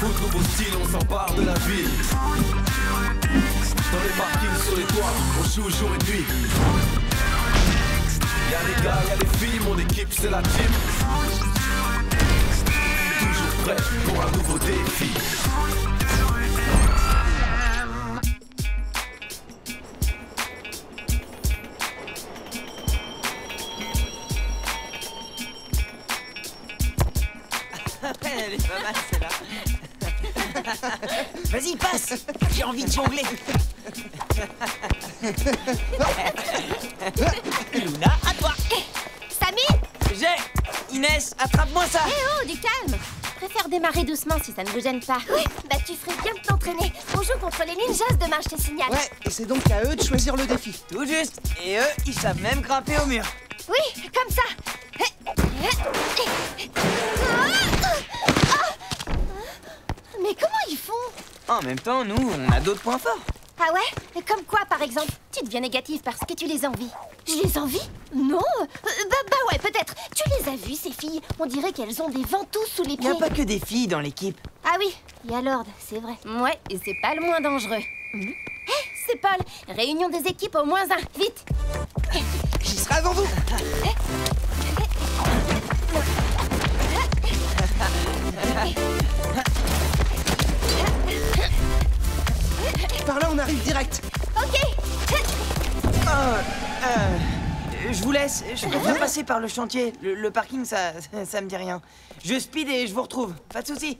foot, nouveau style, on s'empare de la ville. Dans les parkings, sur les toits, on joue jour et nuit. Y'a les gars, y'a les filles, mon équipe c'est la team. Toujours prêt pour un nouveau défi. Elle est pas mal celle-là. Vas-y, passe. J'ai envie de jongler. Luna, à toi. Samy! J'ai. Inès, attrape-moi ça. Eh oh, du calme! Je préfère démarrer doucement si ça ne vous gêne pas. Oui, bah tu ferais bien de t'entraîner. On joue contre les ninjas demain, je te signale. Ouais, et c'est donc à eux de choisir le défi. Tout juste. Et eux, ils savent même grimper au mur. Oui, comme ça. Mais comment ils font? En même temps, nous, on a d'autres points forts. Ah ouais? Et comme quoi, par exemple? Tu deviens négative parce que tu les envies. Je les envie? Non. Bah ouais, peut-être. Tu les as vues, ces filles? On dirait qu'elles ont des ventouses sous les Il pieds. n'y a pas que des filles dans l'équipe. Ah oui, il y a Lord, c'est vrai. Ouais, et c'est pas le moins dangereux. C'est Paul. Réunion des équipes au -1. Vite. J'y serai avant vous. Par là, on arrive direct. Ok. Je vous laisse. Je préfère passer par le chantier. Le parking, ça me dit rien. Je speed et je vous retrouve. Pas de soucis.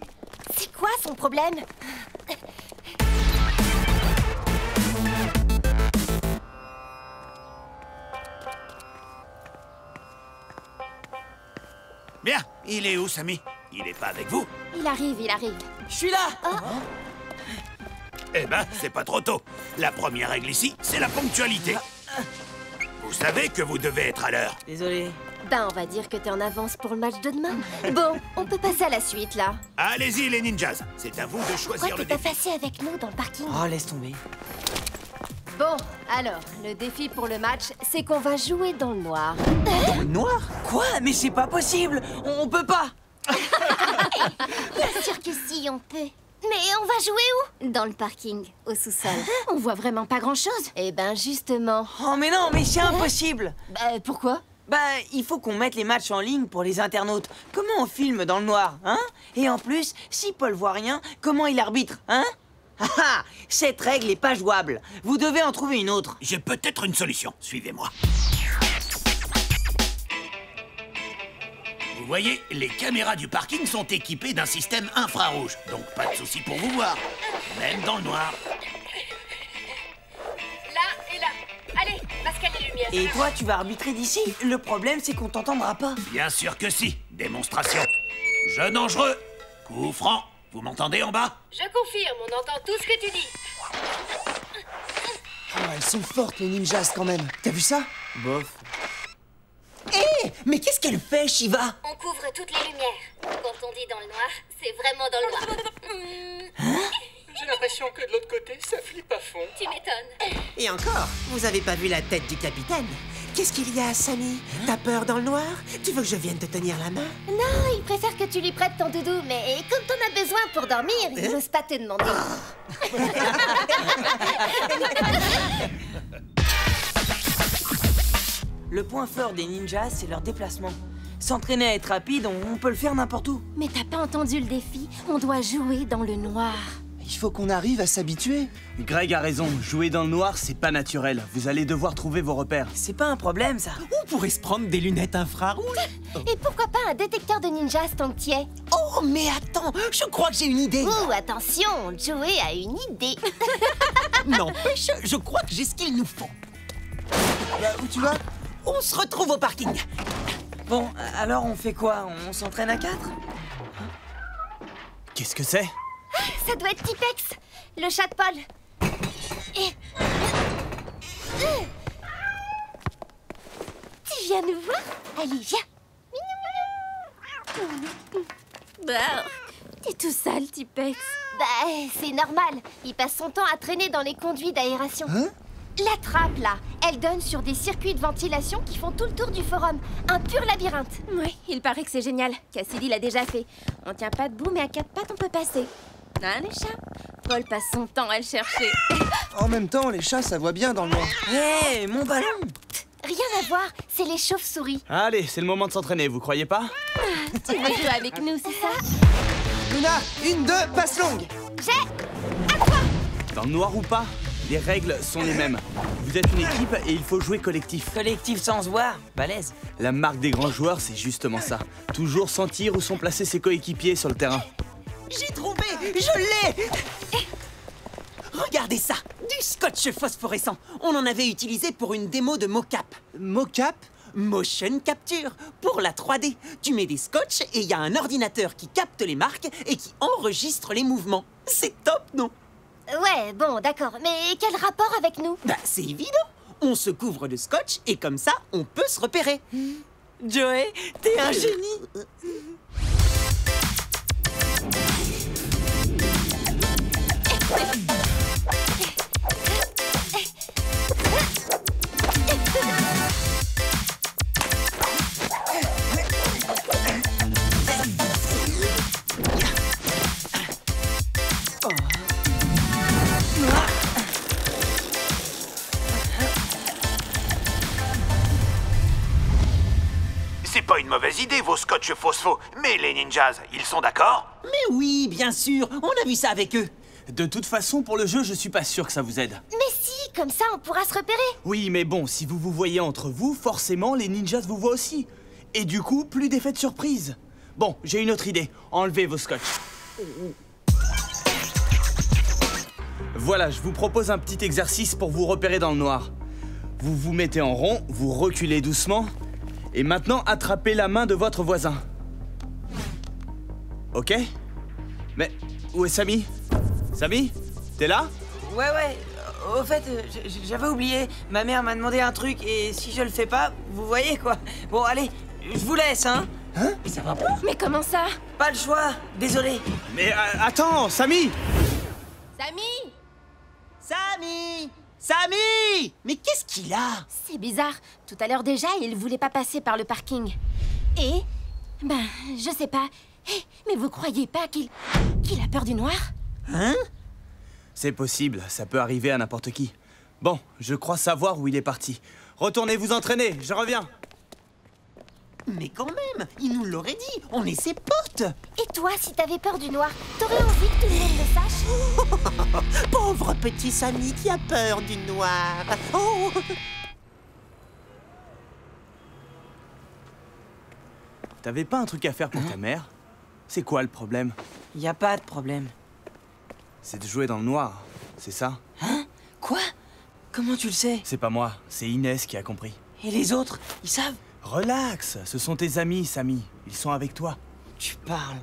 C'est quoi son problème? Bien, il est où, Samy? Il est pas avec vous? Il arrive, il arrive. Je suis là. Eh ben, c'est pas trop tôt. La première règle ici, c'est la ponctualité. Vous savez que vous devez être à l'heure. Désolé. Ben, on va dire que t'es en avance pour le match de demain. Bon, on peut passer à la suite, là. Allez-y, les ninjas. C'est à vous de Quoi, choisir le t'es pas défi. passé avec nous dans le parking? Oh, laisse tomber. Bon, alors, le défi pour le match, c'est qu'on va jouer dans le noir. Dans le noir? Quoi? Mais c'est pas possible. On peut pas. Bien sûr que si, on peut. Mais on va jouer où? Dans le parking, au sous-sol. On voit vraiment pas grand-chose. Eh ben, justement. Oh, mais non, mais c'est impossible. Bah, pourquoi? Bah, il faut qu'on mette les matchs en ligne pour les internautes. Comment on filme dans le noir, hein? Et en plus, si Paul voit rien, comment il arbitre, hein? Ah ah! Cette règle est pas jouable. Vous devez en trouver une autre. J'ai peut-être une solution. Suivez-moi. Vous voyez, les caméras du parking sont équipées d'un système infrarouge. Donc pas de souci pour vous voir. Même dans le noir. Là et là. Allez, masquez les lumières. Et toi, tu vas arbitrer d'ici. Le problème, c'est qu'on t'entendra pas. Bien sûr que si. Démonstration. Jeu dangereux. Coup franc. Vous m'entendez en bas? Je confirme, on entend tout ce que tu dis. Oh, elles sont fortes, les ninjas, quand même. T'as vu ça? Bof. Hé, mais qu'est-ce qu'elle fait, Shiva? On couvre toutes les lumières. Quand on dit dans le noir, c'est vraiment dans le noir. J'ai l'impression que de l'autre côté, ça flippe à fond. Tu m'étonnes. Et encore, vous avez pas vu la tête du capitaine? Qu'est-ce qu'il y a, Samy? T'as peur dans le noir? Tu veux que je vienne te tenir la main? Non, il préfère que tu lui prêtes ton doudou, mais comme t'en as besoin pour dormir, il n'ose pas te demander. Le point fort des ninjas, c'est leur déplacement. S'entraîner à être rapide, on peut le faire n'importe où. Mais t'as pas entendu le défi? On doit jouer dans le noir. Il faut qu'on arrive à s'habituer. Greg a raison, jouer dans le noir, c'est pas naturel. Vous allez devoir trouver vos repères. C'est pas un problème, ça. On pourrait se prendre des lunettes infrarouges. Et pourquoi pas un détecteur de ninjas tant que t'y es? Oh, mais attends, je crois que j'ai une idée. Ouh, attention, Joey a une idée. N'empêche, je crois que j'ai ce qu'il nous faut. Où tu vas? On se retrouve au parking. Bon, alors on fait quoi? On s'entraîne à 4? Qu'est-ce que c'est? Ça doit être Tipex, le chat de Paul. Tu viens nous voir? Allez, viens. Bah, t'es tout sale, Tipex. Bah, c'est normal. Il passe son temps à traîner dans les conduits d'aération. Hein? La trappe, là, elle donne sur des circuits de ventilation qui font tout le tour du forum. Un pur labyrinthe. Oui, il paraît que c'est génial. Cassidy l'a déjà fait. On tient pas debout, mais à 4 pattes, on peut passer. Hein, les chats? Paul passe son temps à le chercher. En même temps, les chats, ça voit bien dans le noir. Hé, mon ballon! Rien à voir, c'est les chauves-souris. Allez, c'est le moment de s'entraîner, vous croyez pas? Tu veux jouer avec nous, c'est ça? Luna, 1, 2, passe longue. Dans le noir ou pas, les règles sont les mêmes. Vous êtes une équipe et il faut jouer collectif. Collectif sans se voir, balèze. La marque des grands joueurs, c'est justement ça. Toujours sentir où sont placés ses coéquipiers sur le terrain. J'ai trouvé, je l'ai. Regardez ça, du scotch phosphorescent. On en avait utilisé pour une démo de mocap. Mocap? Motion capture. Pour la 3D, tu mets des scotch et il y a un ordinateur qui capte les marques et qui enregistre les mouvements. C'est top, non? Ouais, bon, d'accord. Mais quel rapport avec nous? Bah, c'est évident. On se couvre de scotch et comme ça, on peut se repérer. Joey, t'es un génie! C'est pas une mauvaise idée, vos scotch phospho. Mais les ninjas, ils sont d'accord? Mais oui, bien sûr, on a vu ça avec eux. De toute façon, pour le jeu, je suis pas sûr que ça vous aide. Mais si, comme ça, on pourra se repérer. Oui, mais bon, si vous vous voyez entre vous, forcément, les ninjas vous voient aussi. Et du coup, plus d'effet de surprise. Bon, j'ai une autre idée. Enlevez vos scotch. Voilà, je vous propose un petit exercice pour vous repérer dans le noir. Vous vous mettez en rond, vous reculez doucement, et maintenant attrapez la main de votre voisin. Ok? Mais où est Samy? Samy? T'es là? Ouais, au fait, j'avais oublié. Ma mère m'a demandé un truc et si je le fais pas, vous voyez quoi. Bon, allez, je vous laisse, hein? Hein? Mais ça va pas? Mais comment ça? Pas le choix, désolé. Mais attends, Samy! Samy! Samy! Samy! Mais qu'est-ce qu'il a? C'est bizarre. Tout à l'heure déjà, il voulait pas passer par le parking. Et... ben, je sais pas. Hé, mais vous croyez pas qu'il a peur du noir? Hein? C'est possible, ça peut arriver à n'importe qui. Bon, je crois savoir où il est parti. Retournez vous entraîner, je reviens. Mais quand même, il nous l'aurait dit, on est ses potes. Et toi, si t'avais peur du noir, t'aurais envie que tout le monde le sache? Pauvre petit Samy qui a peur du noir. Oh. T'avais pas un truc à faire pour ta mère? C'est quoi le problème? Y a pas de problème. C'est de jouer dans le noir, c'est ça? Hein? Quoi? Comment tu le sais? C'est pas moi, c'est Inès qui a compris. Et les autres, ils savent? Relax, ce sont tes amis, Samy. Ils sont avec toi. Tu parles.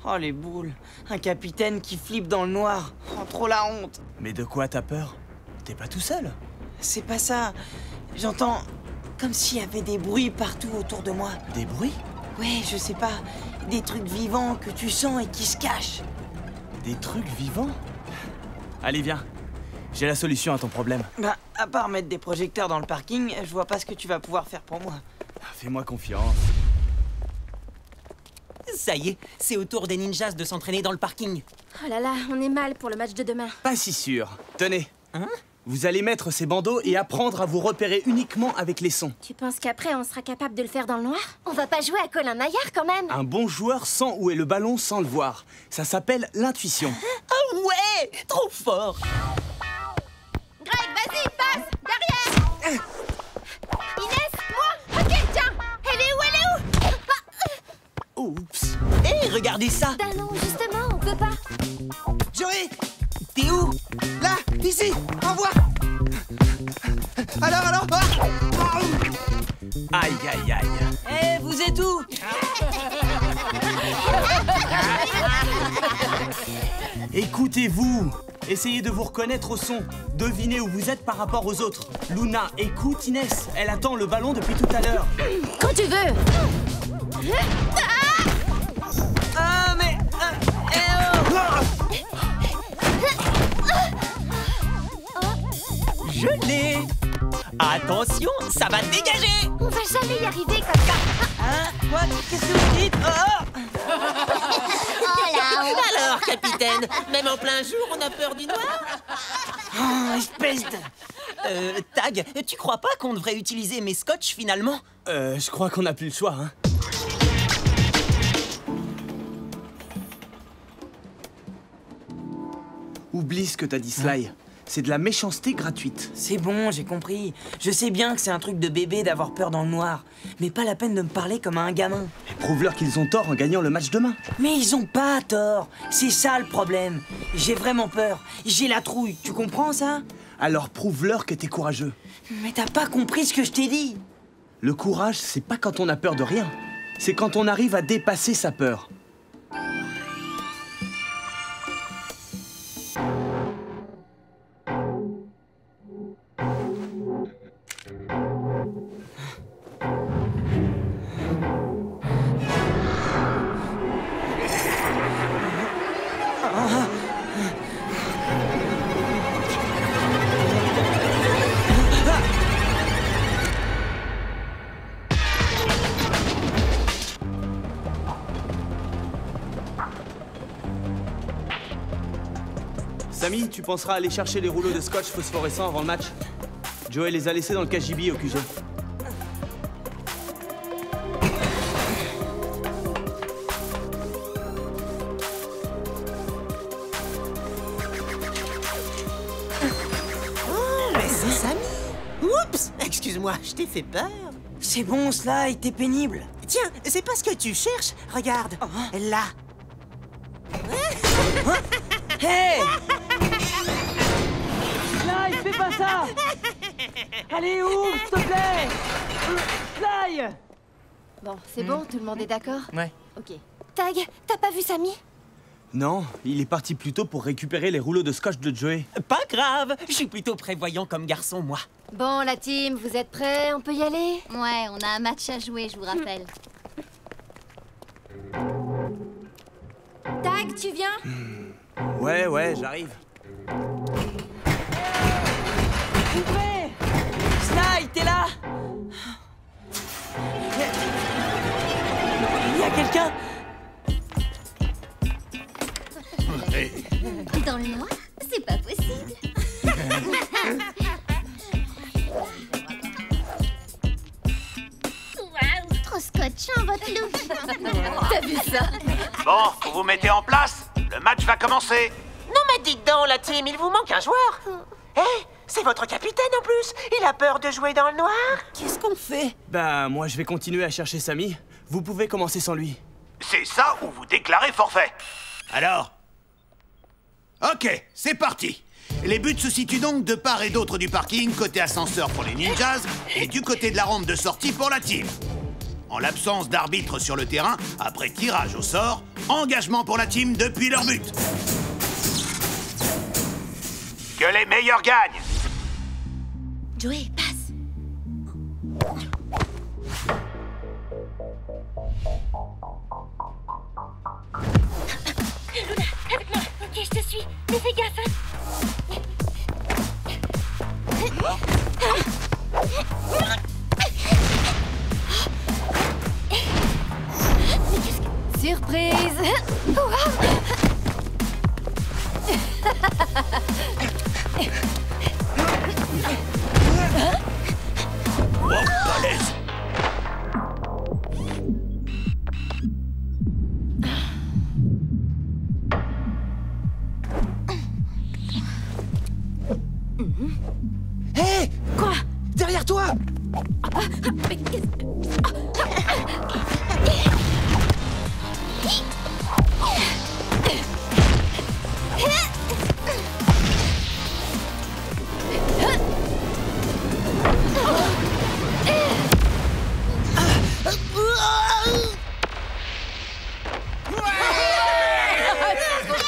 Oh, les boules. Un capitaine qui flippe dans le noir. Oh, trop la honte. Mais de quoi t'as peur? T'es pas tout seul? C'est pas ça. J'entends comme s'il y avait des bruits partout autour de moi. Des bruits? Ouais, je sais pas. Des trucs vivants que tu sens et qui se cachent. Des trucs vivants? Allez, viens. J'ai la solution à ton problème. Bah, à part mettre des projecteurs dans le parking, je vois pas ce que tu vas pouvoir faire pour moi. Fais-moi confiance. Ça y est, c'est au tour des ninjas de s'entraîner dans le parking. Oh là là, on est mal pour le match de demain. Pas si sûr. Tenez. Hein? Vous allez mettre ces bandeaux et apprendre à vous repérer uniquement avec les sons. Tu penses qu'après, on sera capable de le faire dans le noir? On va pas jouer à Colin Maillard, quand même. Un bon joueur sent où est le ballon sans le voir. Ça s'appelle l'intuition. Ah ouais! Trop fort! Greg, vas-y, passe! Derrière! Inès, moi! Ok, tiens! Elle est où? Oups! Hé, regardez ça! Ben non, justement, on peut pas. Joey! T'es où? Là! Ici! Envoie! Alors Aïe, aïe, aïe. Eh, vous êtes où? Écoutez-vous. Essayez de vous reconnaître au son. Devinez où vous êtes par rapport aux autres. Luna, écoute Inès. Elle attend le ballon depuis tout à l'heure. Quand tu veux! Ah, mais... Je l'ai! Attention, ça va dégager! On va jamais y arriver comme ça. Hein? Quoi? Qu'est-ce que vous dites? Oh! Oh là! Alors, capitaine! capitaine. Même en plein jour, on a peur du noir. Oh, espèce de... Tag, tu crois pas qu'on devrait utiliser mes scotch finalement? Je crois qu'on n'a plus le choix, hein. Oublie ce que t'as dit, Sly. C'est de la méchanceté gratuite. C'est bon, j'ai compris. Je sais bien que c'est un truc de bébé d'avoir peur dans le noir. Mais pas la peine de me parler comme à un gamin. Prouve-leur qu'ils ont tort en gagnant le match demain. Mais ils ont pas tort. C'est ça le problème. J'ai vraiment peur. J'ai la trouille. Tu comprends ça? Alors prouve-leur que t'es courageux. Mais t'as pas compris ce que je t'ai dit. Le courage, c'est pas quand on a peur de rien. C'est quand on arrive à dépasser sa peur. Samy, tu penseras aller chercher les rouleaux de scotch phosphorescent avant le match? Joey les a laissés dans le KGB au QG. Mais c'est Samy. Oups, excuse-moi, je t'ai fait peur. C'est bon, Sly, t'es pénible. Tiens, c'est pas ce que tu cherches. Regarde, là. Hey! Sly, fais pas ça! Allez, ouvre, s'il te plaît! Sly! Bon, c'est bon, tout le monde est d'accord? Ouais. Ok. Tag, t'as pas vu Samy? Non, il est parti plus tôt pour récupérer les rouleaux de scotch de Joey. Pas grave, je suis plutôt prévoyant comme garçon, moi. Bon, la team, vous êtes prêts? On peut y aller? Ouais, on a un match à jouer, je vous rappelle. Tag, tu viens? Ouais, j'arrive. Ouvrez! Sly, t'es là? Il y a quelqu'un? Dans le noir, c'est pas possible. Waouh, trop scotchant votre look. T'as vu ça? Bon, vous vous mettez en place. Le match va commencer. Non mais dites donc, la team, il vous manque un joueur. Hé, c'est votre capitaine en plus. Il a peur de jouer dans le noir. Qu'est-ce qu'on fait? Bah, moi je vais continuer à chercher Samy. Vous pouvez commencer sans lui. C'est ça ou vous déclarez forfait. Alors? Ok, c'est parti. Les buts se situent donc de part et d'autre du parking, côté ascenseur pour les ninjas et du côté de la rampe de sortie pour la team. En l'absence d'arbitre sur le terrain, après tirage au sort, engagement pour la team depuis leur but. Que les meilleurs gagnent. Joey, passe. Luna, avec moi. Ok, je te suis. Mais fais gaffe, hein. Surprise! Oh, balèze. Hé, Quoi? derrière toi. Mais qu'est-ce...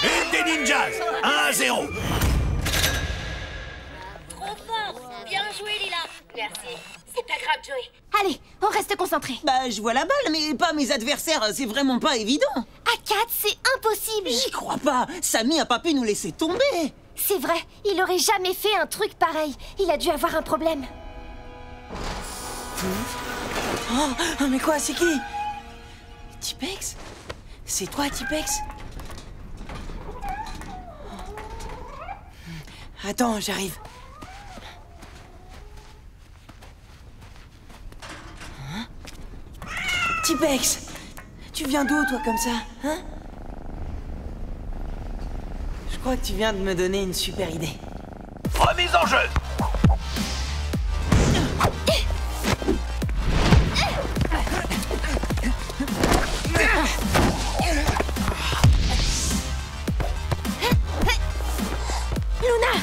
Une des ninjas. 1-0. Trop fort. Bien joué, Lila. Merci. C'est pas grave, Joey. Allez, on reste concentrés. Bah, je vois la balle, mais pas mes adversaires, c'est vraiment pas évident. À 4, c'est impossible. J'y crois pas. Samy a pas pu nous laisser tomber. C'est vrai, il aurait jamais fait un truc pareil. Il a dû avoir un problème. Oh, mais quoi, c'est qui? Tipex? C'est toi, Tipex? Attends, j'arrive. Hein? T-Pex, tu viens d'où, toi, comme ça, hein? Je crois que tu viens de me donner une super idée. Remise en jeu. Luna!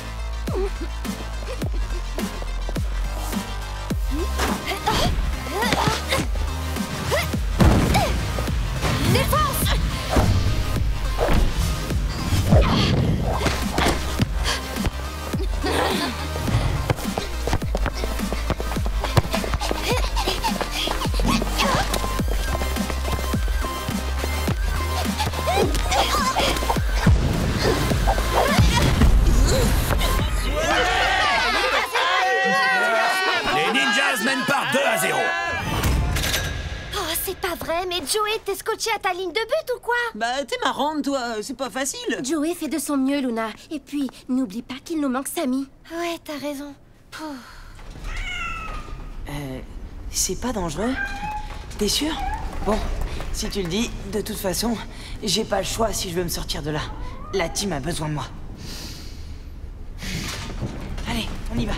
Défense! Les Ninjas mènent par 2-0. Oh, c'est pas vrai, mais Joey, t'es scotché à ta ligne de but ou quoi? Bah, t'es marrante, toi, c'est pas facile. Joey fait de son mieux, Luna. Et puis, n'oublie pas qu'il nous manque Sammy. Ouais, t'as raison. Oh. C'est pas dangereux? T'es sûr? Bon, si tu le dis, de toute façon, j'ai pas le choix si je veux me sortir de là. La team a besoin de moi. Allez, on y va.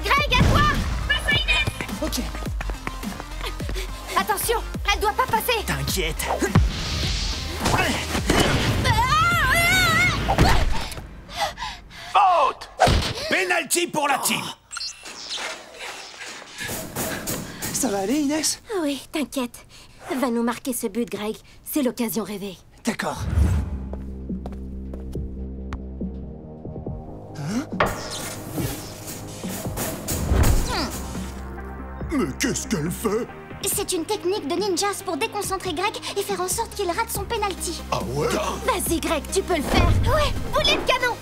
Greg, à toi! Passe à Inès! Ok. Attention, elle doit pas passer! T'inquiète. Faute. Penalty pour la team. Ça va aller, Inès? Oui, t'inquiète. Va nous marquer ce but, Greg. C'est l'occasion rêvée. D'accord. Mais qu'est-ce qu'elle fait? C'est une technique de ninjas pour déconcentrer Greg et faire en sorte qu'il rate son penalty. Ah ouais? Vas-y, Greg, tu peux le faire. Ouais, boulet de canon.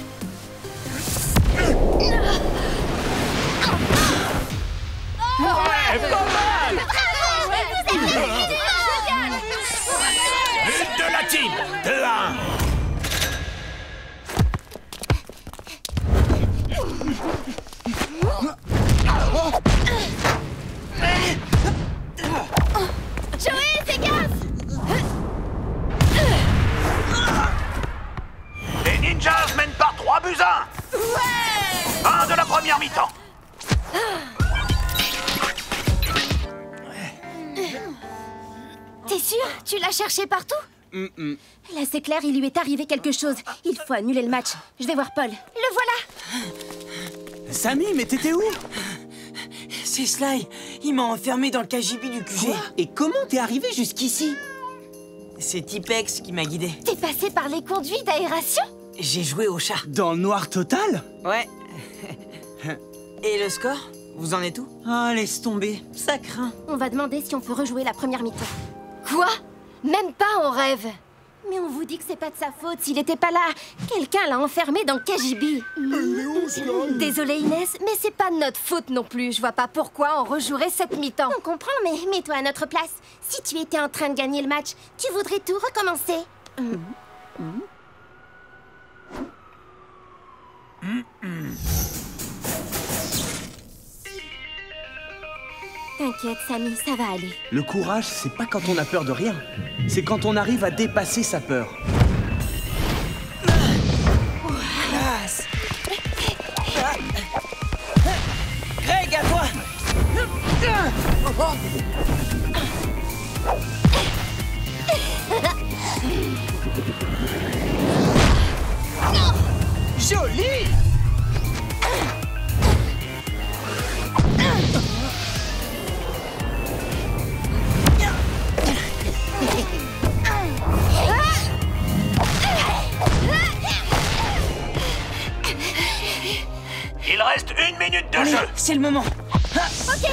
Ouais, pas mal. Bravo, vous êtes génial. But de la team. 2-1. Joey, fais gaffe. Les Ninjas mènent par 3-1. Fin de la première mi-temps. T'es sûr? Tu l'as cherché partout? Là, c'est clair, il lui est arrivé quelque chose. Il faut annuler le match. Je vais voir Paul. Le voilà. Sammy, mais t'étais où? C'est Sly. Il m'a enfermé dans le KGB du QG. Et comment t'es arrivé jusqu'ici? C'est T-Pex qui m'a guidé. T'es passé par les conduits d'aération? J'ai joué au chat. Dans le noir total? Ouais. Et le score? Vous en êtes où? Ah, laisse tomber, ça craint. On va demander si on peut rejouer la première mi-temps. Quoi? Même pas en rêve. Mais on vous dit que c'est pas de sa faute s'il était pas là. Quelqu'un l'a enfermé dans le KGB. Désolée Inès, mais c'est pas de notre faute non plus. Je vois pas pourquoi on rejouerait cette mi-temps. On comprend, mais mets-toi à notre place. Si tu étais en train de gagner le match, tu voudrais tout recommencer. T'inquiète, Sammy, ça va aller. Le courage, c'est pas quand on a peur de rien. C'est quand on arrive à dépasser sa peur. Classe. Greg, à toi. Joli! Il reste 1 minute de Allez, jeu. c'est le moment. Ok.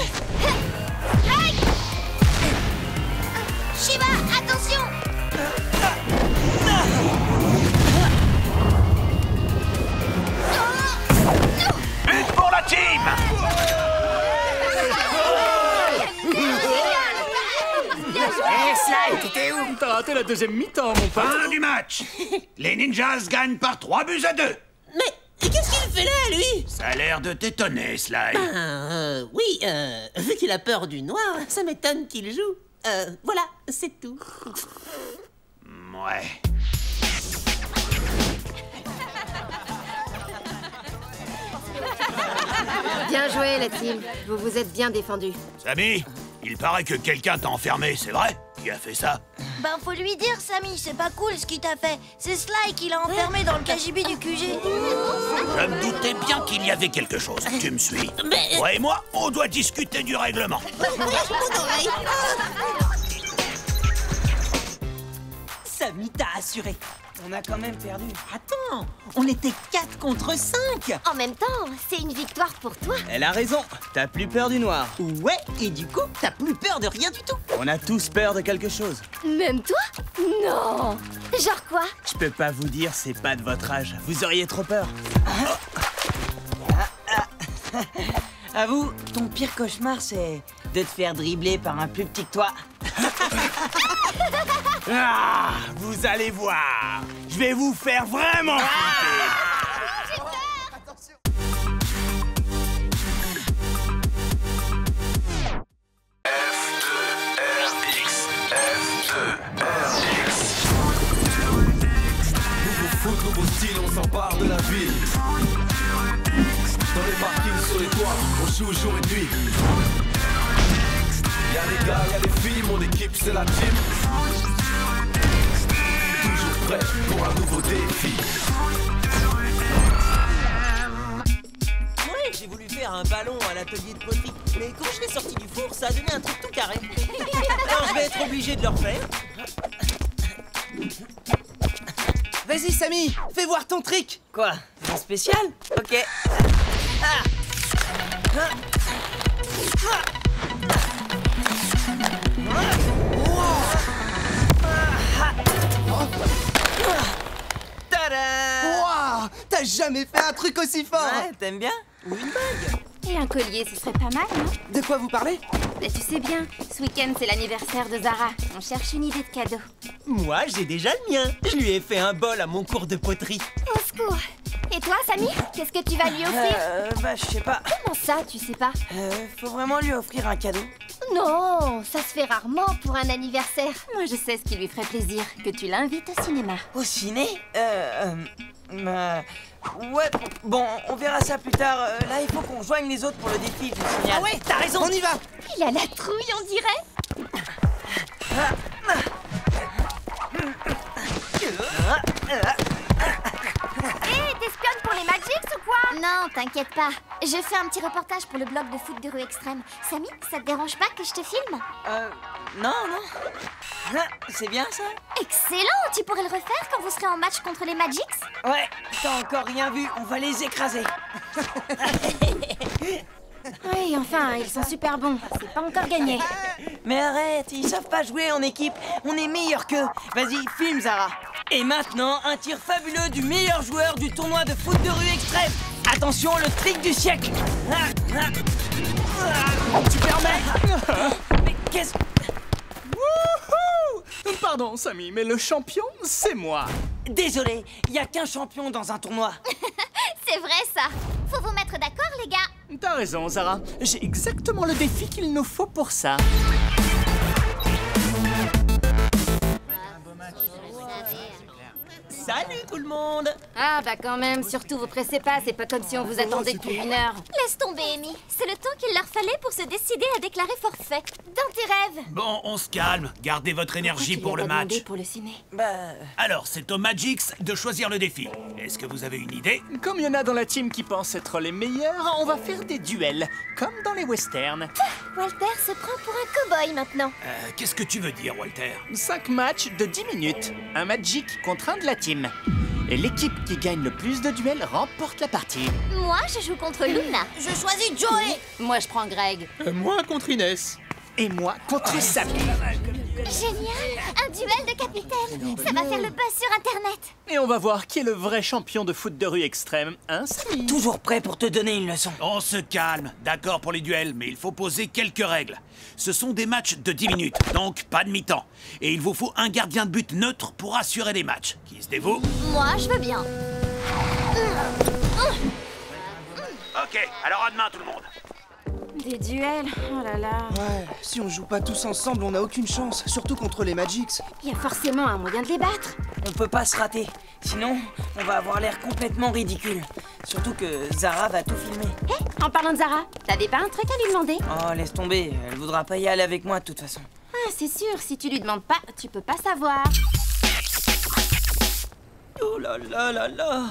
Greg! Shiva, attention! But pour la team. Bien joué! Sly, t'étais où? T'as raté la deuxième mi-temps, mon pote. Fin du match. Les Ninjas gagnent par 3-2. Mais qu'est-ce qu'il fait là, lui? Ça a l'air de t'étonner, Sly. Oui, vu qu'il a peur du noir, ça m'étonne qu'il joue. Voilà, c'est tout. Ouais. Bien joué, la team. Vous vous êtes bien défendus. Samy, il paraît que quelqu'un t'a enfermé, c'est vrai? Qui a fait ça? Ben, faut lui dire, Samy, c'est pas cool ce qu'il t'a fait. C'est Sly qui l'a enfermé dans le KGB du QG. Je me doutais bien qu'il y avait quelque chose. Tu me suis? Toi et moi, on doit discuter du règlement. Samy t'a assuré. On a quand même perdu. Attends, on était 4 contre 5. En même temps, c'est une victoire pour toi. Elle a raison, t'as plus peur du noir. Ouais, et du coup, t'as plus peur de rien du tout. On a tous peur de quelque chose. Même toi? Non. Genre quoi? Je peux pas vous dire, c'est pas de votre âge. Vous auriez trop peur. Avoue, ton pire cauchemar, c'est de te faire dribbler par un plus petit que toi. Ah, vous allez voir. Je vais vous faire vraiment flipper. Nouveau foot, nouveau style, on s'empare de la ville. Dans les parkings, sur les toits, on joue jour et nuit. Y'a les gars, y'a les filles, mon équipe c'est la team. Toujours prêt pour un nouveau défi. Ouais, j'ai voulu faire un ballon à l'atelier de poterie, mais quand je l'ai sorti du four, ça a donné un truc tout carré. Alors je vais être obligé de le refaire. Vas-y, Samy, fais voir ton trick. Quoi? Un spécial? Ok. Tada! Waouh, t'as jamais fait un truc aussi fort. Ouais, t'aimes bien? Ou une bague. Et un collier, ce serait pas mal, non? De quoi vous parlez? Mais tu sais bien, ce week-end, c'est l'anniversaire de Zara. On cherche une idée de cadeau. Moi, j'ai déjà le mien. Je lui ai fait un bol à mon cours de poterie. Au secours. Et toi, Samy, qu'est-ce que tu vas lui offrir? Bah, je sais pas. Comment ça, tu sais pas? Faut vraiment lui offrir un cadeau. Non, ça se fait rarement pour un anniversaire. Moi, je sais ce qui lui ferait plaisir, que tu l'invites au cinéma. Au ciné? Ouais, bon, on verra ça plus tard. Là, il faut qu'on joigne les autres pour le défi, je vous signale. Ah ouais, t'as raison, on y va. Il a la trouille, on dirait. Hé, t'espionnes pour les Magics ou quoi? Non, t'inquiète pas. Je fais un petit reportage pour le blog de foot de rue extrême. Samy, ça te dérange pas que je te filme? Non. C'est bien ça? Excellent. Tu pourrais le refaire quand vous serez en match contre les Magics? Ouais, t'as encore rien vu, on va les écraser. Oui, enfin, ils sont super bons. C'est pas encore gagné. Mais arrête, ils savent pas jouer en équipe. On est meilleurs qu'eux. Vas-y, filme, Zara. Et maintenant, un tir fabuleux du meilleur joueur du tournoi de foot de rue extrême. Attention, le trick du siècle. Tu permets? Mais qu'est-ce... Wouhou! Pardon, Samy, mais le champion, c'est moi. Désolé, y a qu'un champion dans un tournoi. C'est vrai, ça. Faut vous mettre d'accord, les gars. T'as raison, Zara. J'ai exactement le défi qu'il nous faut pour ça. Salut tout le monde. Ah bah quand même, surtout vous pressez pas, c'est pas comme si on vous attendait depuis 1 heure. Laisse tomber, Amy. C'est le temps qu'il leur fallait pour se décider à déclarer forfait. Dans tes rêves. Bon, on se calme. Gardez votre énergie pour le match. Pour le ciné. Alors, c'est au Magix de choisir le défi. Est-ce que vous avez une idée? Comme il y en a dans la team qui pensent être les meilleurs, on va faire des duels, comme dans les westerns. Walter se prend pour un cow-boy maintenant. Qu'est-ce que tu veux dire, Walter? 5 matchs de 10 minutes. Un Magic contre un de la team. Et l'équipe qui gagne le plus de duels remporte la partie. Moi, je joue contre Luna. Je choisis Joey. Moi, je prends Greg. Moi contre Inès. Et moi contre Samy. Génial! Un duel de capitaine! Ça va faire le buzz sur Internet! Et on va voir qui est le vrai champion de foot de rue extrême, hein, Samy? Toujours prêt pour te donner une leçon. On se calme, d'accord pour les duels, mais il faut poser quelques règles. Ce sont des matchs de 10 minutes, donc pas de mi-temps. Et il vous faut un gardien de but neutre pour assurer les matchs. Qui se dévoue? Moi, je veux bien. Ok, alors à demain tout le monde. Des duels? Oh là là. Ouais, si on joue pas tous ensemble, on n'a aucune chance, surtout contre les Magics. Il y a forcément un moyen de les battre. On peut pas se rater. Sinon, on va avoir l'air complètement ridicule. Surtout que Zara va tout filmer. Hé, en parlant de Zara, t'avais pas un truc à lui demander? Oh, laisse tomber. Elle voudra pas y aller avec moi de toute façon. Ah, c'est sûr, si tu lui demandes pas, tu peux pas savoir. Oh là là là là.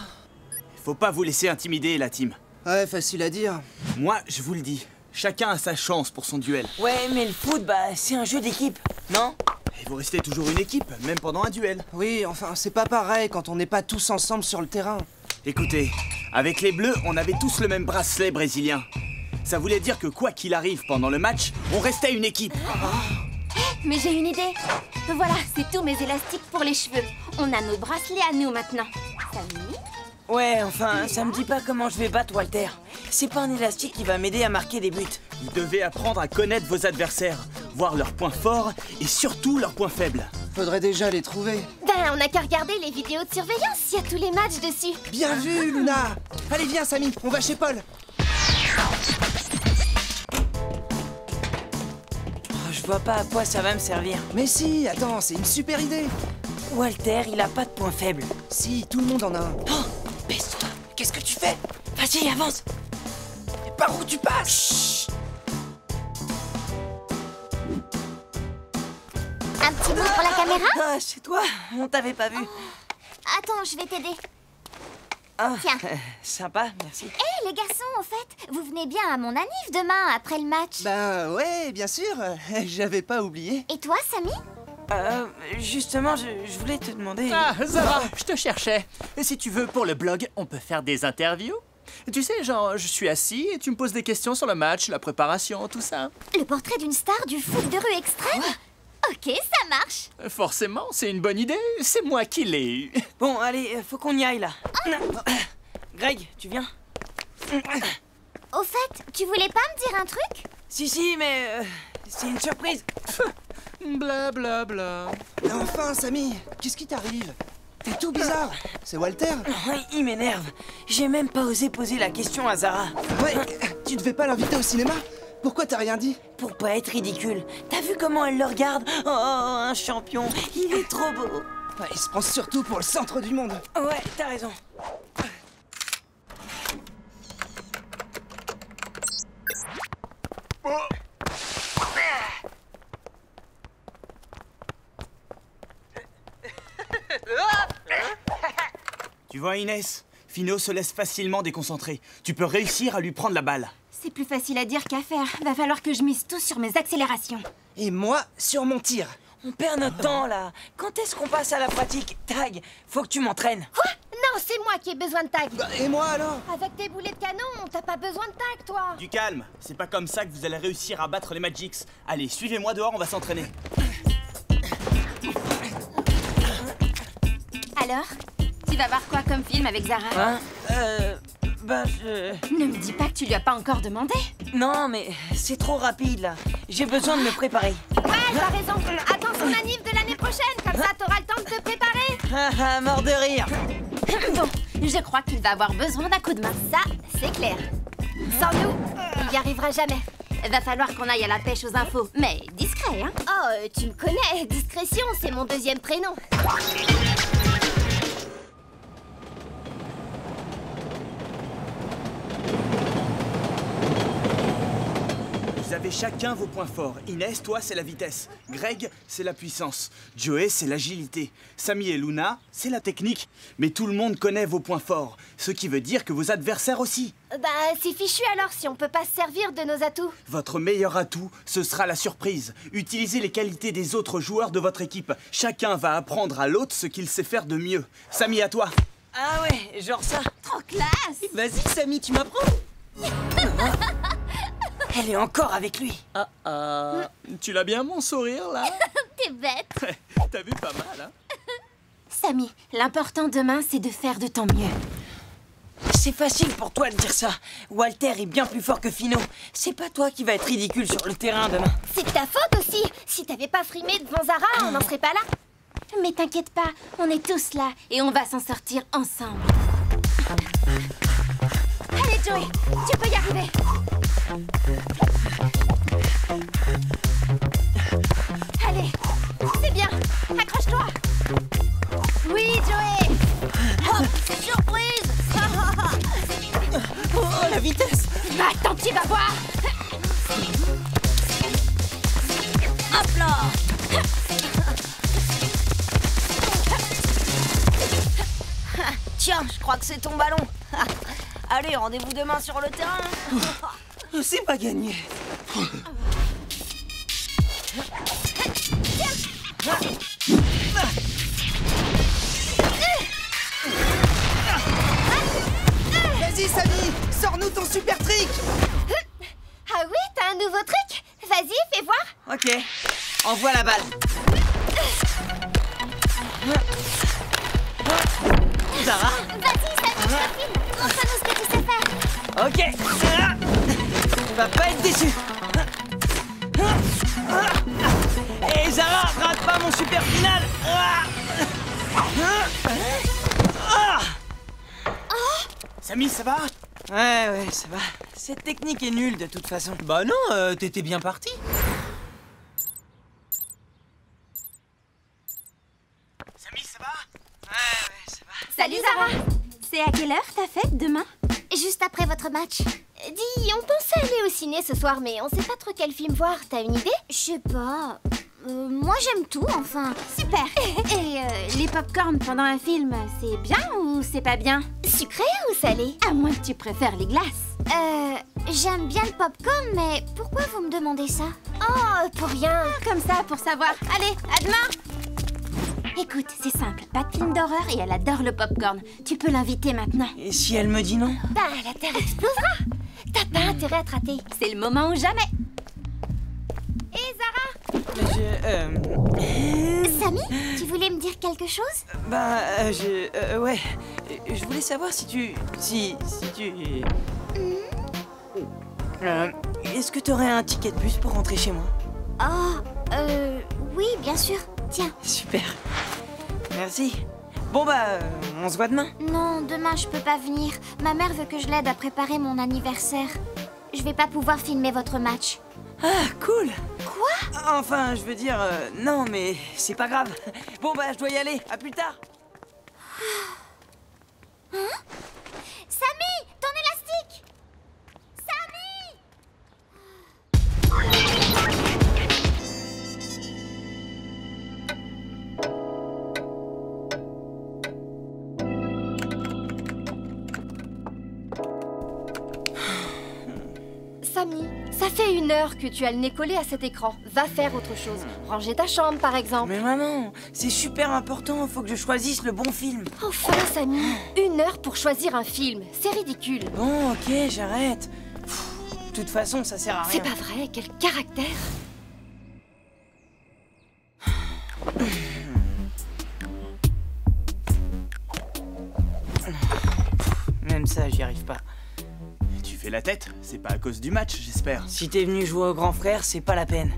Faut pas vous laisser intimider, la team. Ouais, facile à dire. Moi, je vous le dis, chacun a sa chance pour son duel. Ouais, mais le foot, bah, c'est un jeu d'équipe, non? Et vous restez toujours une équipe, même pendant un duel. Oui, enfin, c'est pas pareil quand on n'est pas tous ensemble sur le terrain. Écoutez, avec les Bleus, on avait tous le même bracelet brésilien. Ça voulait dire que quoi qu'il arrive pendant le match, on restait une équipe. Mais j'ai une idée. Voilà, c'est tous mes élastiques pour les cheveux. On a nos bracelets à nous maintenant. Samy? Ouais, enfin, ça me dit pas comment je vais battre Walter. C'est pas un élastique qui va m'aider à marquer des buts. Vous devez apprendre à connaître vos adversaires, voir leurs points forts et surtout leurs points faibles. Faudrait déjà les trouver. Ben, on n'a qu'à regarder les vidéos de surveillance, il y a tous les matchs dessus. Bien vu, Luna. Allez, viens, Samy, on va chez Paul. Je vois pas à quoi ça va me servir. Mais si, attends, c'est une super idée. Walter, il a pas de point faible. Si, tout le monde en a un. Oh, baisse-toi. Qu'est-ce que tu fais? Vas-y, avance. Par où tu passes? Chut. Un petit mot pour la caméra? Ah, c'est toi. On t'avait pas vu. Attends, je vais t'aider. Ah, Tiens. Sympa, merci. Hé, les garçons, au fait, vous venez bien à mon anniv demain, après le match? Ben ouais, bien sûr. J'avais pas oublié. Et toi, Samy? Justement, je voulais te demander... Ah, Zara, je te cherchais. Et si tu veux, pour le blog, on peut faire des interviews. Tu sais, genre, je suis assis et tu me poses des questions sur le match, la préparation, tout ça. Le portrait d'une star du foot de rue extrême? Ok, ça marche. Forcément, c'est une bonne idée. C'est moi qui l'ai eu. Bon, allez, faut qu'on y aille, là. Greg, tu viens? Au fait, tu voulais pas me dire un truc? Si, mais... c'est une surprise. Bla bla bla. Enfin, Samy, qu'est-ce qui t'arrive? T'es tout bizarre. C'est Walter? Il m'énerve. J'ai même pas osé poser la question à Zara. Ouais, tu devais pas l'inviter au cinéma? Pourquoi t'as rien dit? Pour pas être ridicule. T'as vu comment elle le regarde? Oh, un champion. Il est trop beau. Ouais, il se prend surtout pour le centre du monde. Ouais, t'as raison. Tu vois, Inès, Fino se laisse facilement déconcentrer. Tu peux réussir à lui prendre la balle. C'est plus facile à dire qu'à faire. Va falloir que je mise tout sur mes accélérations. Et moi, sur mon tir. On perd notre temps, là. Quand est-ce qu'on passe à la pratique? Tag, faut que tu m'entraînes. Quoi? Non, c'est moi qui ai besoin de tag. Bah, et moi, alors? Avec tes boulets de canon, t'as pas besoin de tag, toi. Du calme, c'est pas comme ça que vous allez réussir à battre les Magics. Allez, suivez-moi dehors, on va s'entraîner. Alors, tu vas voir quoi comme film avec Zara? Hein? Bah, je... Ne me dis pas que tu lui as pas encore demandé. Non, mais c'est trop rapide, là. J'ai besoin de me préparer. Ouais, t'as raison. Attends son anniv de l'année prochaine, comme ça t'auras le temps de te préparer. Mort de rire. Bon, je crois qu'il va avoir besoin d'un coup de main. Ça, c'est clair. Sans nous, il n'y arrivera jamais. Va falloir qu'on aille à la pêche aux infos. Mais discret, hein? Oh, tu me connais. Discrétion, c'est mon deuxième prénom. Vous avez chacun vos points forts. Inès, toi, c'est la vitesse. Greg, c'est la puissance. Joey, c'est l'agilité. Samy et Luna, c'est la technique. Mais tout le monde connaît vos points forts. Ce qui veut dire que vos adversaires aussi. Bah, c'est fichu alors si on peut pas se servir de nos atouts. Votre meilleur atout, ce sera la surprise. Utilisez les qualités des autres joueurs de votre équipe. Chacun va apprendre à l'autre ce qu'il sait faire de mieux. Samy, à toi. Ah ouais, genre ça. Trop classe. Vas-y, Samy, tu m'apprends. Elle est encore avec lui. Tu l'as bien, mon sourire, là? T'es bête. T'as vu pas mal, hein? Samy, l'important demain, c'est de faire de ton mieux. C'est facile pour toi de dire ça. Walter est bien plus fort que Fino. C'est pas toi qui va être ridicule sur le terrain demain. C'est de ta faute aussi. Si t'avais pas frimé devant Zara, on n'en serait pas là. Mais t'inquiète pas, on est tous là et on va s'en sortir ensemble. Allez, Joey, tu peux y arriver. Allez, c'est bien. Accroche-toi. Oui, Joey. Oh, c'est surprise. Oh, la vitesse. Attends, tu vas voir. Hop là. Tiens, je crois que c'est ton ballon. Allez, rendez-vous demain sur le terrain. C'est pas gagné. Vas-y, Samy, sors-nous ton super trick. Ah oui, t'as un nouveau truc? Vas-y, fais voir. Ok, envoie la balle. Zara? Vas-y, Samy, je te filme. Montre-nous ce que tu sais faire. Ok. On va pas être déçu. Et Zara, rate pas mon super final. Samy, ça va? Ouais, ça va. Cette technique est nulle de toute façon. Bah non, t'étais bien parti. Samy, ça va? Ouais, ça va. Salut Zara. C'est à quelle heure ta fête demain? Juste après votre match. Dis, on pensait aller au ciné ce soir, mais on sait pas trop quel film voir. T'as une idée? Je sais pas. Moi j'aime tout, enfin. Super. Et les pop-corn pendant un film, c'est bien ou c'est pas bien? Sucré ou salé? À moins que tu préfères les glaces. J'aime bien le pop-corn, mais pourquoi vous me demandez ça? Oh, pour rien. Comme ça, pour savoir. Allez, à demain. Écoute, c'est simple. Pas de film d'horreur et elle adore le pop-corn. Tu peux l'inviter maintenant. Et si elle me dit non? Bah, la Terre explosera. T'as pas intérêt à te rater. C'est le moment ou jamais. Et Zara? Samy, tu voulais me dire quelque chose? Ouais. Je voulais savoir si tu... Est-ce que t'aurais un ticket de bus pour rentrer chez moi? Oh, oui, bien sûr. Tiens. Super. Merci. Bon on se voit demain. Non, demain je peux pas venir. Ma mère veut que je l'aide à préparer mon anniversaire. Je vais pas pouvoir filmer votre match. Ah, cool. Quoi? Enfin, je veux dire, non, mais c'est pas grave. Bon je dois y aller. À plus tard. Hein? Samy, ton élastique! Samy, ça fait 1 heure que tu as le nez collé à cet écran. Va faire autre chose. Ranger ta chambre, par exemple. Mais maman, c'est super important. Faut que je choisisse le bon film. Enfin, Samy, 1 heure pour choisir un film. C'est ridicule. Bon, ok, j'arrête. De toute façon, ça sert à rien. C'est pas vrai, quel caractère. Même ça, j'y arrive pas. Tu fais la tête? C'est pas à cause du match, j'espère. Si t'es venu jouer au grand frère, c'est pas la peine.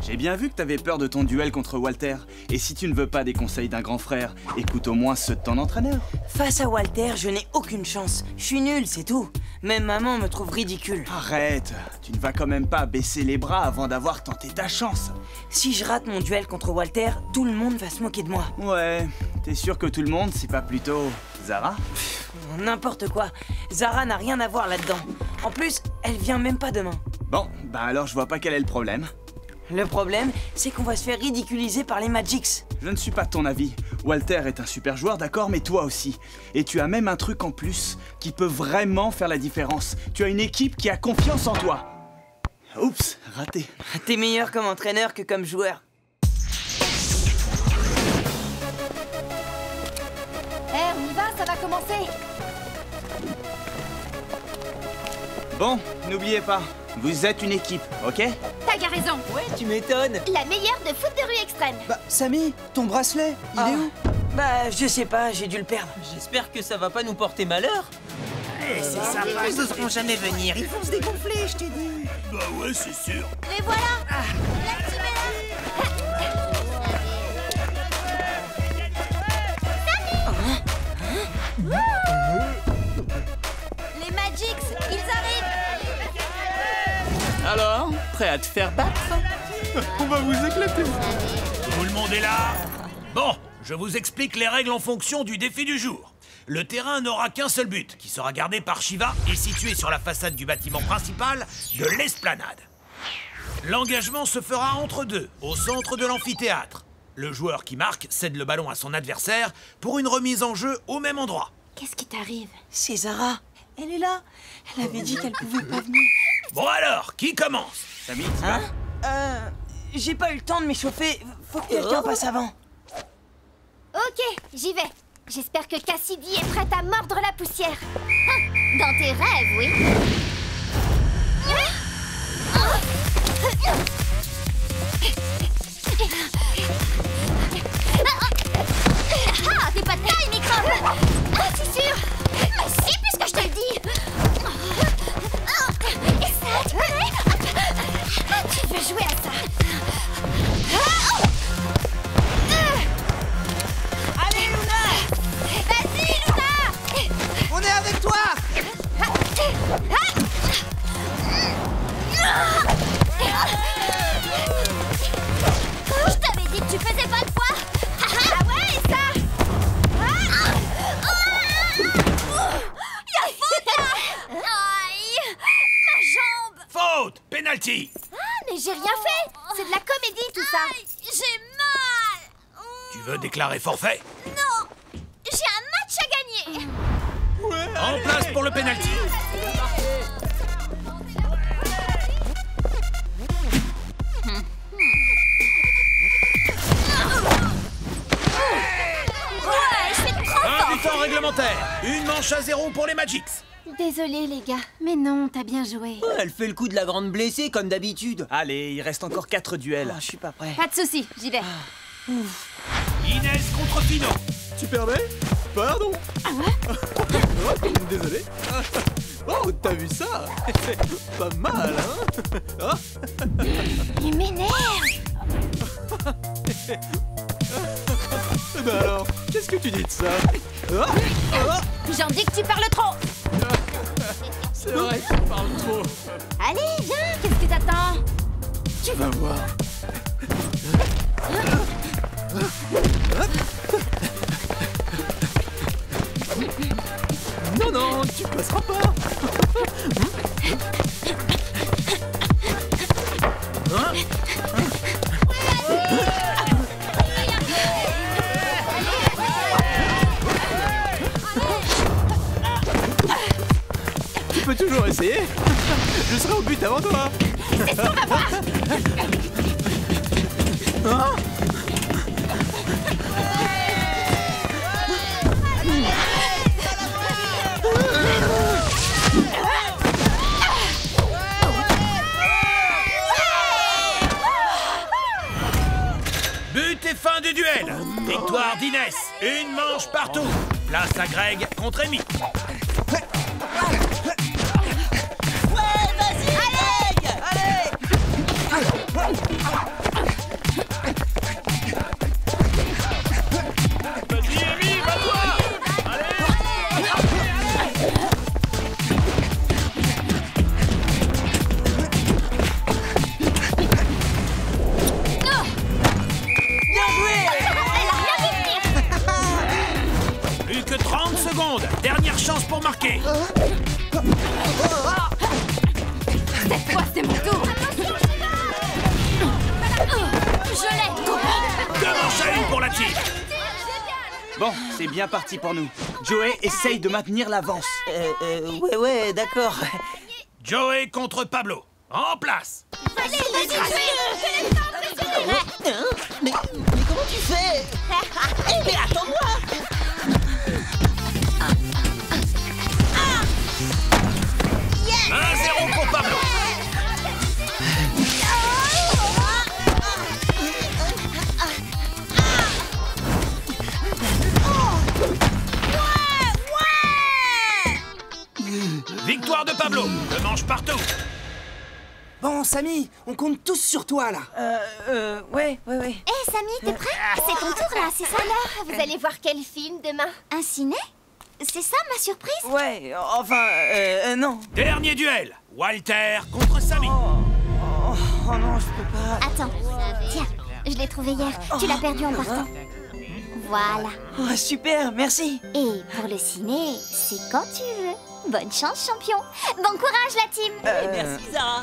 J'ai bien vu que t'avais peur de ton duel contre Walter. Et si tu ne veux pas des conseils d'un grand frère, écoute au moins ceux de ton entraîneur. Face à Walter, je n'ai aucune chance. Je suis nul, c'est tout. Même maman me trouve ridicule. Arrête, tu ne vas quand même pas baisser les bras avant d'avoir tenté ta chance. Si je rate mon duel contre Walter, tout le monde va se moquer de moi. Ouais, t'es sûr que tout le monde, c'est pas plutôt Zara? N'importe quoi. Zara n'a rien à voir là-dedans. En plus, elle vient même pas demain. Bon, bah alors je vois pas quel est le problème. Le problème, c'est qu'on va se faire ridiculiser par les Magics. Je ne suis pas de ton avis. Walter est un super joueur, d'accord, mais toi aussi. Et tu as même un truc en plus qui peut vraiment faire la différence. Tu as une équipe qui a confiance en toi. Oups, raté. T'es meilleur comme entraîneur que comme joueur. On y va, ça va commencer. Bon, n'oubliez pas, Vous êtes une équipe, ok? T'as raison. Ouais, tu m'étonnes. La meilleure de foot de rue extrême. Bah, Samy, ton bracelet, il est où? Bah, je sais pas, j'ai dû le perdre. J'espère que ça va pas nous porter malheur. C'est sympa, ils n'oseront jamais venir. Ils vont se dégonfler, je t'ai dit. Bah ouais, c'est sûr. Les voilà. Les Magics, ils arrivent. Alors, prêt à te faire battre? On va vous éclater. Tout le monde est là? Bon, je vous explique les règles en fonction du défi du jour. Le terrain n'aura qu'un seul but, qui sera gardé par Shiva et situé sur la façade du bâtiment principal de l'esplanade. L'engagement se fera entre deux, au centre de l'amphithéâtre. Le joueur qui marque cède le ballon à son adversaire pour une remise en jeu au même endroit. Qu'est-ce qui t'arrive? C'est Zara. Elle est là. Elle avait dit qu'elle pouvait pas venir. Bon alors, qui commence? Samy, Hein? J'ai pas eu le temps de m'échauffer. Faut que quelqu'un passe avant. Ok, j'y vais. J'espère que Cassidy est prête à mordre la poussière. Hein, dans tes rêves, oui. Ah, t'es pas de taille, microbe. Ah, c'est sûr. Mais si, puisque je te le dis. Et ça te plaît? Tu veux jouer à ça? Allez, Luna! Vas-y, Luna! On est avec toi! Je t'avais dit que tu faisais pas le poids! Ah ouais, et ça? Y'a faute là! Aïe! Ma jambe! Faute! Penalty! Ah, mais j'ai rien fait! C'est de la comédie tout ça! J'ai mal! Tu veux déclarer forfait? Non! J'ai un match à gagner! En place pour le penalty! Un but temps réglementaire. Une manche à 0 pour les Magics. Désolée les gars, mais non, t'as bien joué. Elle fait le coup de la grande blessée comme d'habitude. allez, il reste encore 4 duels. Je suis pas prêt. Pas de soucis, j'y vais. Inès contre Pino. Tu permets? Pardon. Oh, désolé. Oh, t'as vu ça? Pas mal, hein? Il m'énerve! Ben alors, qu'est-ce que tu dis de ça? J'en dis que tu parles trop! C'est vrai, tu parles trop. Allez, viens, qu'est-ce que t'attends? Tu vas voir. Non, non, tu passeras pas. Tu peux toujours essayer. Je serai au but avant toi. C'est ce qu'on va voir! Hein? But et fin du duel. Victoire d'Inès. Une manche partout. Place à Greg contre Amy. Plus que 30 secondes. Dernière chance pour marquer. Cette fois, c'est mon tour! Je l'ai! Deux manches à une pour la team. Bon, c'est bien parti pour nous. Joey essaye de maintenir l'avance. Ouais, d'accord. Joey contre Pablo. En place. Allez, vas-y, Mais comment tu fais? Mais attends-moi! 1-0 pour Pablo. Pablo, le manche partout. Bon, Samy, on compte tous sur toi, là. Ouais. Hé, Samy, t'es prêt? C'est ton tour, là, c'est ça? Alors, vous allez voir quel film demain? Un ciné? C'est ça, ma surprise? Ouais, enfin, non. Dernier duel, Walter contre Samy. Oh non, je peux pas. Attends, tiens, je l'ai trouvé hier. Tu l'as perdu en partant. Voilà. Oh, super, merci. Et pour le ciné, c'est quand tu veux. Bonne chance, champion. Bon courage, la team. Merci, Zara.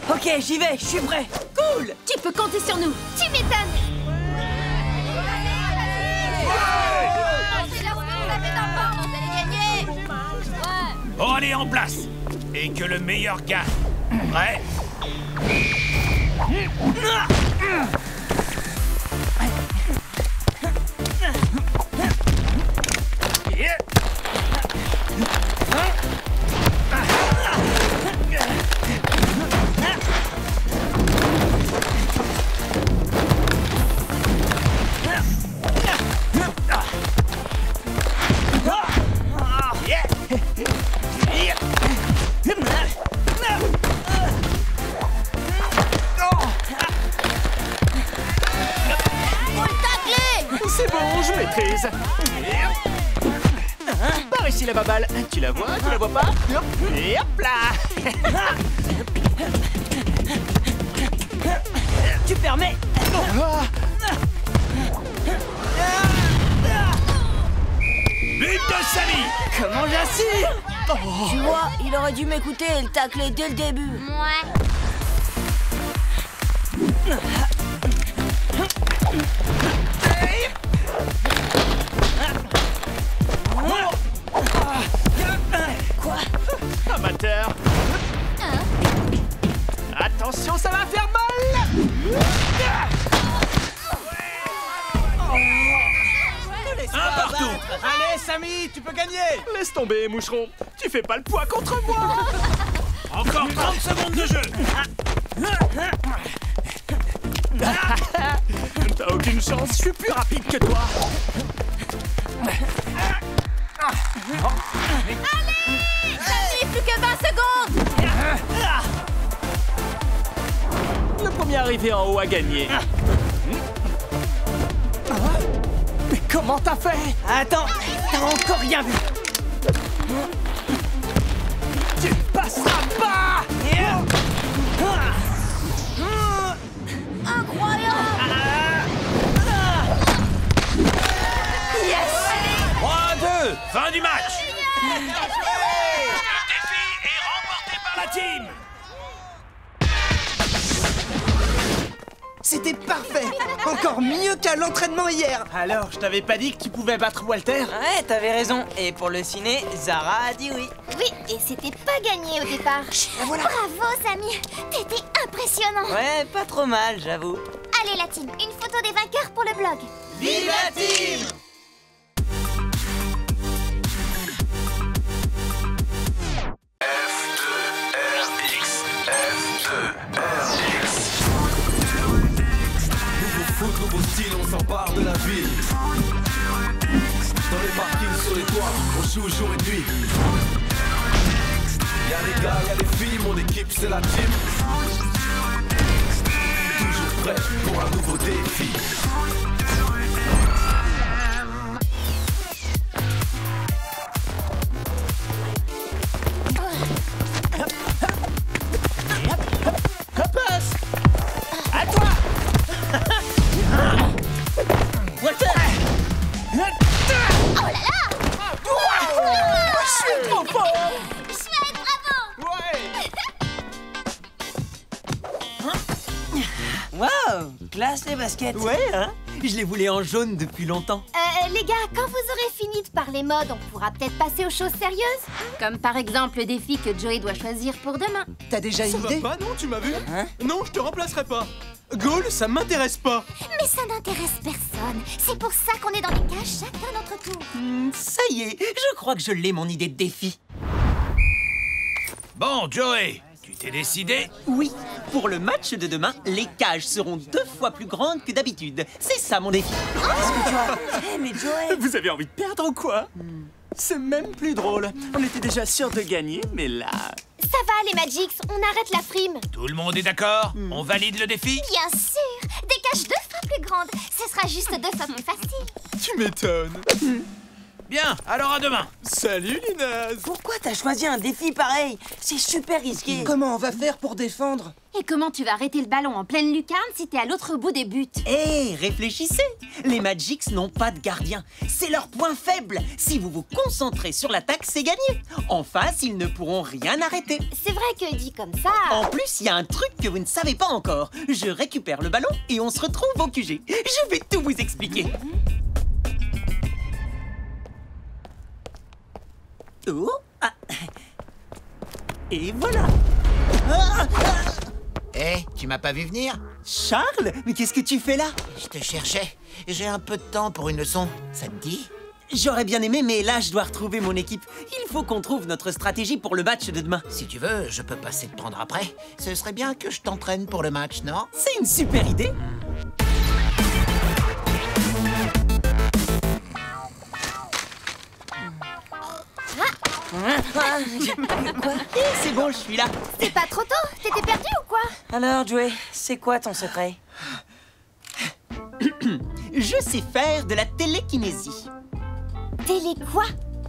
Ok, j'y vais, je suis prêt. Cool. Tu peux compter sur nous. Tu m'étonnes. Bon, allez, en place. Et que le meilleur gagne. Prêt? C'est bon, je maîtrise. Par ici la baballe. Tu la vois pas? Et hop là. Tu permets. But de Samy. Comment j'assure? Tu vois, il aurait dû m'écouter et le tacler dès le début. Ouais. Quoi? Amateur. Attention, ça va faire mal. Un partout. Allez, Samy, tu peux gagner. Laisse tomber, moucheron. Tu fais pas le poids contre moi. Encore 30 secondes de jeu. T'as aucune chance, je suis plus rapide que toi. Allez, Samy, plus que 20 secondes. Le premier arrivé en haut a gagné. Mais comment t'as fait? Attends, t'as encore rien vu. Tu ne passeras pas. Incroyable. Yes. 3-2, fin du match. Le défi est remporté par la team. C'était parfait. Encore mieux qu'à l'entraînement hier. Alors, je t'avais pas dit que tu pouvais battre Walter? Ouais, t'avais raison. Et pour le ciné, Zara a dit oui. Oui, et c'était pas gagné au départ. Bravo, Samy. T'étais impressionnant. Ouais, pas trop mal, j'avoue. Allez, la team, une photo des vainqueurs pour le blog. Vive la team! Nouveau style, on s'empare de la ville. Dans les parkings, sur les toits, on joue jour et nuit. Y'a les gars, y'a les filles, mon équipe c'est la team. Toujours prêt pour un nouveau défi. À toi. Walter! Oh là là! Je suis trop fort. Chouette, bravo! Waouh! Classe les baskets! Ouais, hein? Je les voulais en jaune depuis longtemps. Les gars, quand vous aurez fini de parler mode, on pourra peut-être passer aux choses sérieuses. Comme par exemple le défi que Joey doit choisir pour demain. T'as déjà une idée? Ça va pas, non? Tu m'as vu? Non, je te remplacerai pas. Gaulle, ça m'intéresse pas. Mais ça n'intéresse personne. C'est pour ça qu'on est dans les cages chacun notre tour. Ça y est, je crois que je l'ai, mon idée de défi. Bon, Joey, tu t'es décidé? Oui, pour le match de demain, les cages seront 2 fois plus grandes que d'habitude. C'est ça mon défi. Qu'est-ce que tu as? Mais Joey! Vous avez envie de perdre ou quoi? C'est même plus drôle. On était déjà sûr de gagner, mais là... Ça va, les Magix, on arrête la frime. Tout le monde est d'accord? On valide le défi? Bien sûr. Des caches 2 fois plus grandes. Ce sera juste 2 fois plus facile. Tu m'étonnes. Bien, alors à demain. Salut, Linaz. Pourquoi t'as choisi un défi pareil? C'est super risqué. Comment on va faire pour défendre? Et comment tu vas arrêter le ballon en pleine lucarne si t'es à l'autre bout des buts? Hé, réfléchissez. Les Magix n'ont pas de gardien. C'est leur point faible. Si vous vous concentrez sur l'attaque, c'est gagné. En face, ils ne pourront rien arrêter. C'est vrai que dit comme ça... En plus, il y a un truc que vous ne savez pas encore. Je récupère le ballon et on se retrouve au QG. Je vais tout vous expliquer. Oh, ah. Et voilà. Hé, tu m'as pas vu venir? Charles, mais qu'est-ce que tu fais là? Je te cherchais. J'ai un peu de temps pour une leçon. Ça te dit? J'aurais bien aimé, mais là, je dois retrouver mon équipe. Il faut qu'on trouve notre stratégie pour le match de demain. Si tu veux, je peux passer te prendre après. Ce serait bien que je t'entraîne pour le match, non? C'est une super idée. Quoi? C'est bon, je suis là. C'est pas trop tôt? T'étais perdu ou quoi? Alors, Joey, c'est quoi ton secret? Je sais faire de la télékinésie. Télé quoi?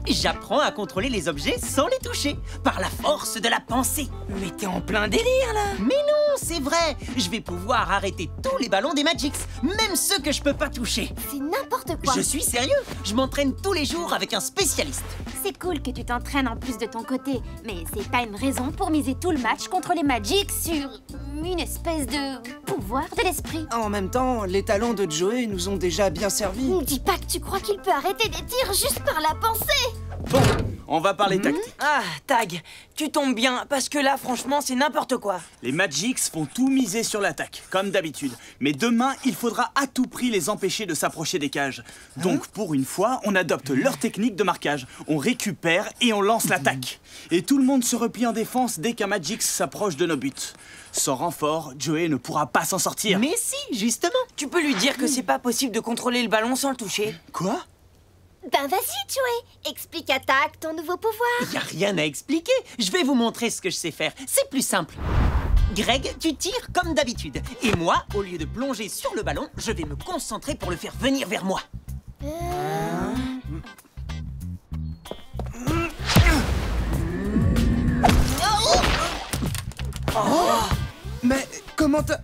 J'apprends à contrôler les objets sans les toucher, par la force de la pensée. Mais t'es en plein délire, là. Mais non, c'est vrai. Je vais pouvoir arrêter tous les ballons des Magix, même ceux que je peux pas toucher. C'est n'importe quoi. Je suis sérieux. Je m'entraîne tous les jours avec un spécialiste. C'est cool que tu t'entraînes en plus de ton côté, mais c'est pas une raison pour miser tout le match contre les Magix sur une espèce de pouvoir de l'esprit. En même temps, les talents de Joey nous ont déjà bien servi. Dis pas que tu crois qu'il peut arrêter des tirs juste par la pensée. Bon, on va parler tactique. Ah, Tag, tu tombes bien, parce que là, franchement, c'est n'importe quoi. Les Magix vont tout miser sur l'attaque, comme d'habitude. Mais demain, il faudra à tout prix les empêcher de s'approcher des cages. Donc, pour une fois, on adopte leur technique de marquage. On récupère et on lance l'attaque. Et tout le monde se replie en défense dès qu'un Magix s'approche de nos buts. Sans renfort, Joey ne pourra pas s'en sortir. Mais si, justement. Tu peux lui dire que c'est pas possible de contrôler le ballon sans le toucher. Quoi? Ben vas-y, Joey, explique à Tag ton nouveau pouvoir. Y a rien à expliquer. Je vais vous montrer ce que je sais faire. C'est plus simple. Greg, tu tires comme d'habitude. Et moi, au lieu de plonger sur le ballon, je vais me concentrer pour le faire venir vers moi. Mais comment t'as...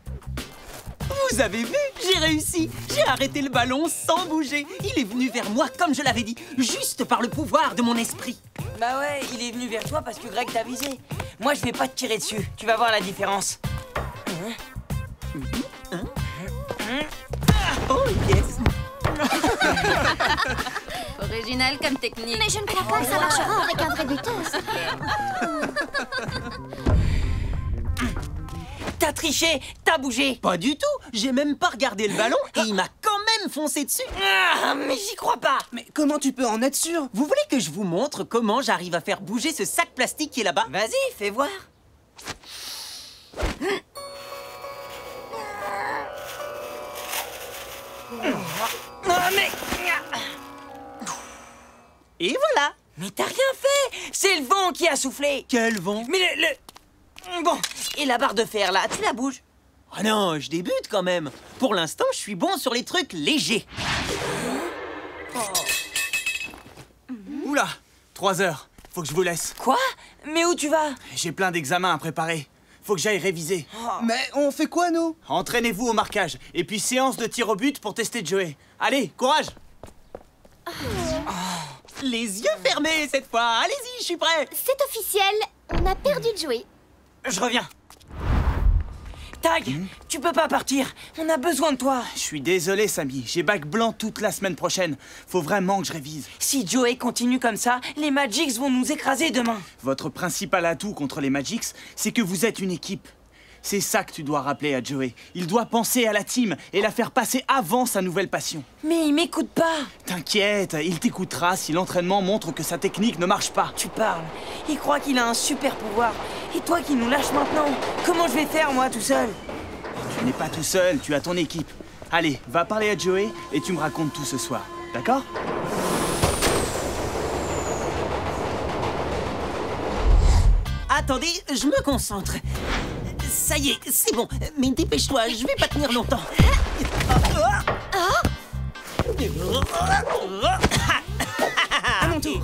Vous avez vu? J'ai réussi. J'ai arrêté le ballon sans bouger. Il est venu vers moi comme je l'avais dit, juste par le pouvoir de mon esprit. Bah ouais, il est venu vers toi parce que Greg t'a visé. Moi, je vais pas te tirer dessus. Tu vas voir la différence. Oh yes. Original comme technique. Mais je ne crois pas que ça marchera avec un vrai buteur. T'as triché, t'as bougé. Pas du tout. J'ai même pas regardé le ballon et il m'a quand même foncé dessus. Ah, mais j'y crois pas. Mais comment tu peux en être sûr? Vous voulez que je vous montre comment j'arrive à faire bouger ce sac plastique qui est là-bas? Vas-y, fais voir. Ah, mais... Et voilà. Mais t'as rien fait. C'est le vent qui a soufflé. Quel vent? Mais le... Bon, et la barre de fer, là, tu la bouges? Ah non, je débute quand même. Pour l'instant, je suis bon sur les trucs légers. Oula, 3 heures. Faut que je vous laisse. Quoi? Mais où tu vas? J'ai plein d'examens à préparer. Faut que j'aille réviser. Mais on fait quoi, nous? Entraînez-vous au marquage. Et puis séance de tir au but pour tester Joey. Allez, courage! Les yeux fermés cette fois. Allez-y, je suis prêt. C'est officiel, on a perdu Joey. Je reviens. Tag, tu peux pas partir. On a besoin de toi. Je suis désolé, Samy. J'ai bac blanc toute la semaine prochaine. Faut vraiment que je révise. Si Joey continue comme ça, les Magix vont nous écraser demain. Votre principal atout contre les Magix, c'est que vous êtes une équipe. C'est ça que tu dois rappeler à Joey. Il doit penser à la team et la faire passer avant sa nouvelle passion. Mais il m'écoute pas. T'inquiète, il t'écoutera si l'entraînement montre que sa technique ne marche pas. Tu parles. Il croit qu'il a un super pouvoir. Et toi qui nous lâches maintenant, comment je vais faire, moi, tout seul? Tu n'es pas tout seul, tu as ton équipe. Allez, va parler à Joey et tu me racontes tout ce soir. D'accord? Attendez, je me concentre. Ça y est, c'est bon. Mais dépêche-toi, je vais pas tenir longtemps. À mon tour.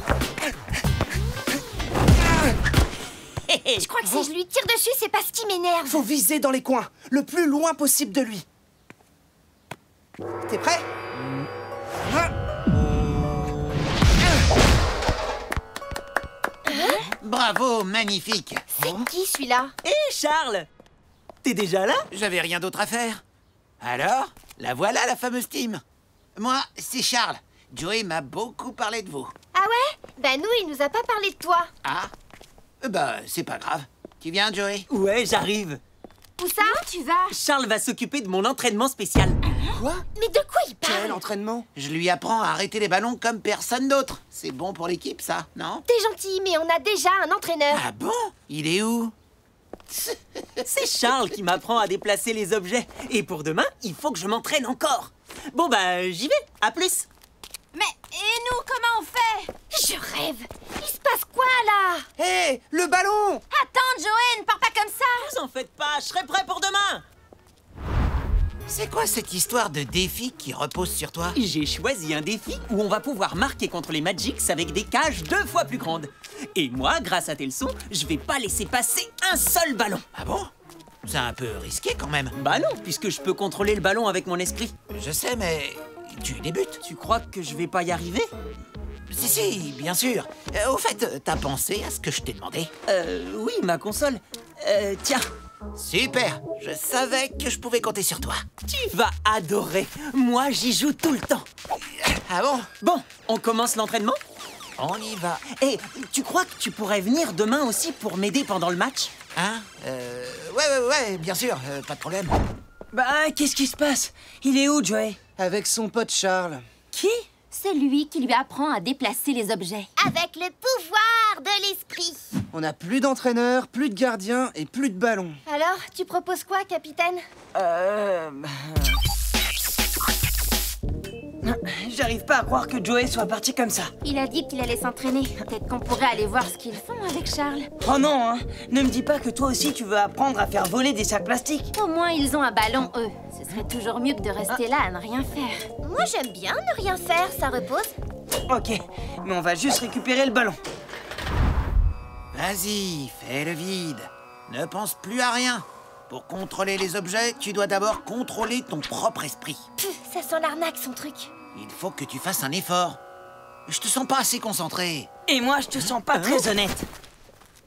Je crois que si je lui tire dessus, c'est parce qu'il m'énerve. Faut viser dans les coins, le plus loin possible de lui. T'es prêt? Bravo, magnifique. C'est qui celui-là? Hé, Charles! T'es déjà là? J'avais rien d'autre à faire. Alors, la voilà la fameuse team. Moi, c'est Charles. Joey m'a beaucoup parlé de vous. Ah ouais? Ben nous, il nous a pas parlé de toi. Ah? Bah, c'est pas grave. Tu viens, Joey? Ouais, j'arrive. Où ça? Où tu vas? Charles va s'occuper de mon entraînement spécial. Quoi? Mais de quoi il parle? Quel entraînement? Je lui apprends à arrêter les ballons comme personne d'autre. C'est bon pour l'équipe, ça, non? T'es gentil, mais on a déjà un entraîneur. Ah bon? Il est où? C'est Charles qui m'apprend à déplacer les objets. Et pour demain, il faut que je m'entraîne encore. Bon, bah, j'y vais. À plus. Mais, et nous, comment on fait? Je rêve. Il se passe quoi, là? Hé, le ballon! Attends, Joey, ne pars pas comme ça. Vous en faites pas, je serai prêt pour demain. C'est quoi cette histoire de défi qui repose sur toi? J'ai choisi un défi où on va pouvoir marquer contre les Magics avec des cages 2 fois plus grandes. Et moi, grâce à tes leçons, je vais pas laisser passer un seul ballon. Ah bon? C'est un peu risqué quand même. Bah non, puisque je peux contrôler le ballon avec mon esprit. Je sais, mais tu débutes. Tu crois que je vais pas y arriver? Si, bien sûr. Au fait, t'as pensé à ce que je t'ai demandé? Oui, ma console. Tiens. Super. Je savais que je pouvais compter sur toi. Tu vas adorer. Moi, j'y joue tout le temps. Ah bon? Bon, on commence l'entraînement? On y va. Et tu crois que tu pourrais venir demain aussi pour m'aider pendant le match? Hein? Ouais, bien sûr, pas de problème. Bah, qu'est-ce qui se passe? Il est où, Joey? Avec son pote Charles. Qui? C'est lui qui lui apprend à déplacer les objets. Avec le pouvoir de l'esprit. On n'a plus d'entraîneur, plus de gardien et plus de ballon. Alors, tu proposes quoi, capitaine? J'arrive pas à croire que Joey soit parti comme ça. Il a dit qu'il allait s'entraîner. Peut-être qu'on pourrait aller voir ce qu'ils font avec Charles. Oh non, hein. Ne me dis pas que toi aussi tu veux apprendre à faire voler des sacs plastiques. Au moins, ils ont un ballon, eux. Ce serait toujours mieux que de rester là à ne rien faire. Moi, j'aime bien ne rien faire, ça repose. Ok, mais on va juste récupérer le ballon. Vas-y, fais le vide. Ne pense plus à rien. Pour contrôler les objets, tu dois d'abord contrôler ton propre esprit. Pff, ça sent l'arnaque, son truc. Il faut que tu fasses un effort. Je te sens pas assez concentré. Et moi, je te sens pas très honnête.